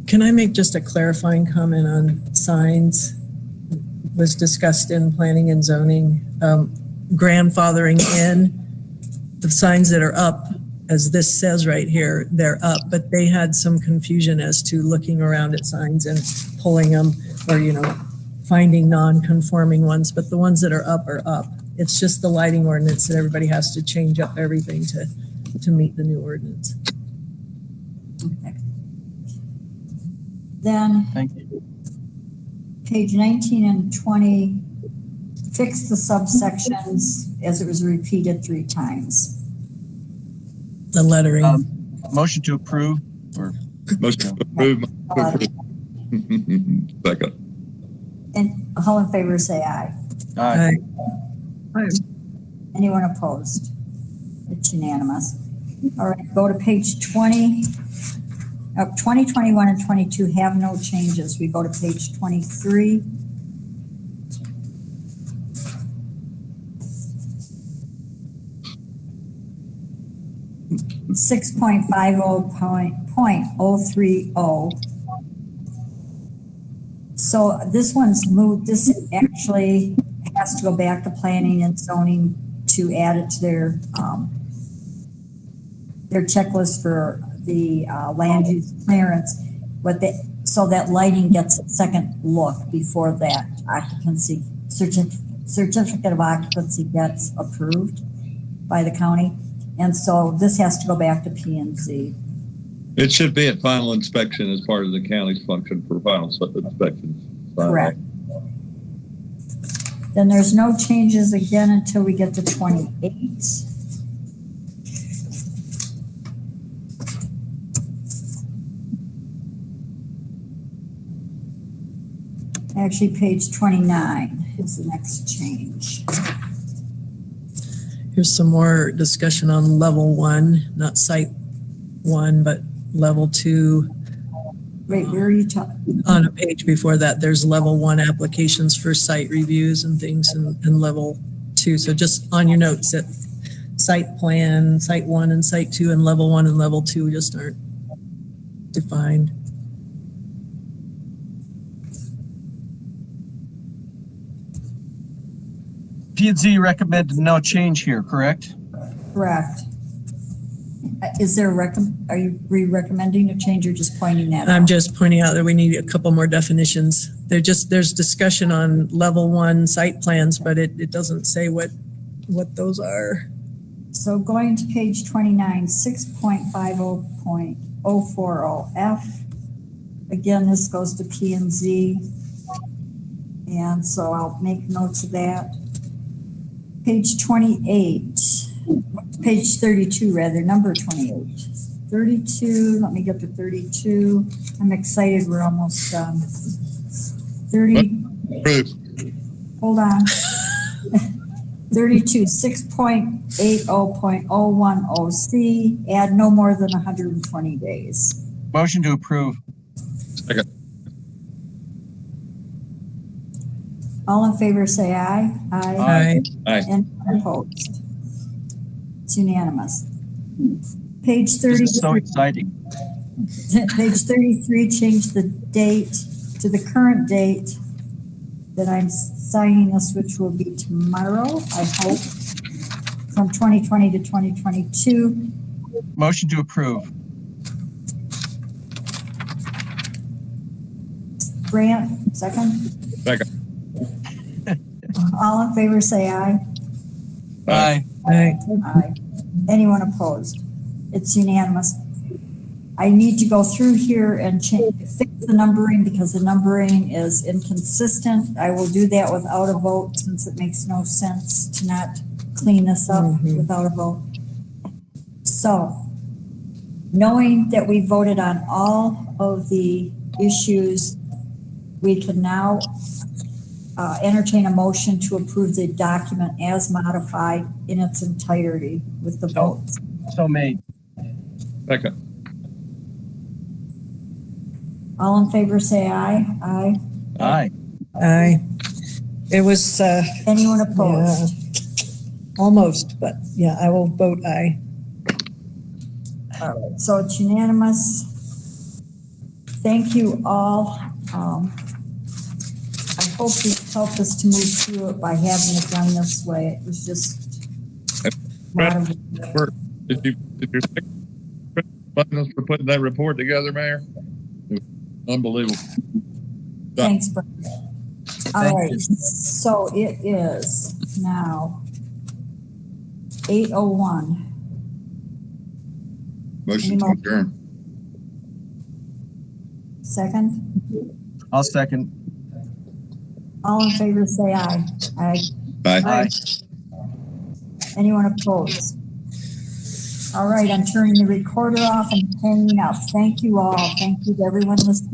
Can I make just a clarifying comment on signs? Was discussed in planning and zoning, grandfathering in the signs that are up, as this says right here, they're up, but they had some confusion as to looking around at signs and pulling them or, finding non-conforming ones, but the ones that are up are up. It's just the lighting ordinance that everybody has to change up everything to meet the new ordinance. Okay. Then Thank you. page 19 and 20, fix the subsections as it was repeated 3 times. The lettering. Motion to approve. Or Motion to approve. Second. And all in favor say aye. Aye. Aye. Anyone opposed? It's unanimous. All right, go to page 20. 20, 21, and 22 have no changes. We go to page 23. .030.030. So this one's moved. This actually has to go back to planning and zoning to add it to their checklist for the land use clearance. so that lighting gets a second look before that occupancy certificate of occupancy gets approved by the county. And so this has to go back to P&Z. It should be at final inspection as part of the county's function for final inspection. Correct. Then there's no changes again until we get to 28. Actually, page 29 is the next change. Here's some more discussion on level 1, not site 1, but level 2. Wait, where are you talking? On a page before that, there's level 1 applications for site reviews and things in level 2. So just on your notes that site plan, site 1 and site 2 and level 1 and level 2 just aren't defined. P&Z recommended no change here, correct? Correct. Is there are you recommending a change or just pointing that out? I'm just pointing out that we need a couple more definitions. There's discussion on level 1 site plans, but it doesn't say what those are. So going to page 29, 6.50.040F. Again, this goes to P&Z. And so I'll make notes of that. Page 28, page 32 rather, number 28. 32, let me get to 32. I'm excited, we're almost done. 30, hold on. 32, 6.80.010C, add no more than 120 days. Motion to approve. Second. All in favor say aye. Aye. Aye. And opposed. It's unanimous. Page 30. This is so exciting. Page 33, change the date to the current date that I'm signing this, which will be tomorrow, I hope, from 2020 to 2022. Motion to approve. Grant, second. Second. All in favor say aye. Aye. Aye. Aye. Anyone opposed? It's unanimous. I need to go through here and fix the numbering because the numbering is inconsistent. I will do that without a vote since it makes no sense to not clean this up without a vote. So, knowing that we voted on all of the issues, we can now entertain a motion to approve the document as modified in its entirety with the votes. So made. Second. All in favor say aye. Aye. Aye. Aye. It was Anyone opposed? almost, but yeah, I will vote aye. All right, so it's unanimous. Thank you all. I hope this helped us to move through it by having it done this way. It was just a lot of work. Did you for putting that report together, Mayor? It was unbelievable. Thanks, Brent. All right, so it is now 8:01. Motion to adjourn. Second. I'll second. All in favor say aye. Aye. Aye. Anyone opposed? All right, I'm turning the recorder off and hanging up. Thank you all. Thank you to everyone listening.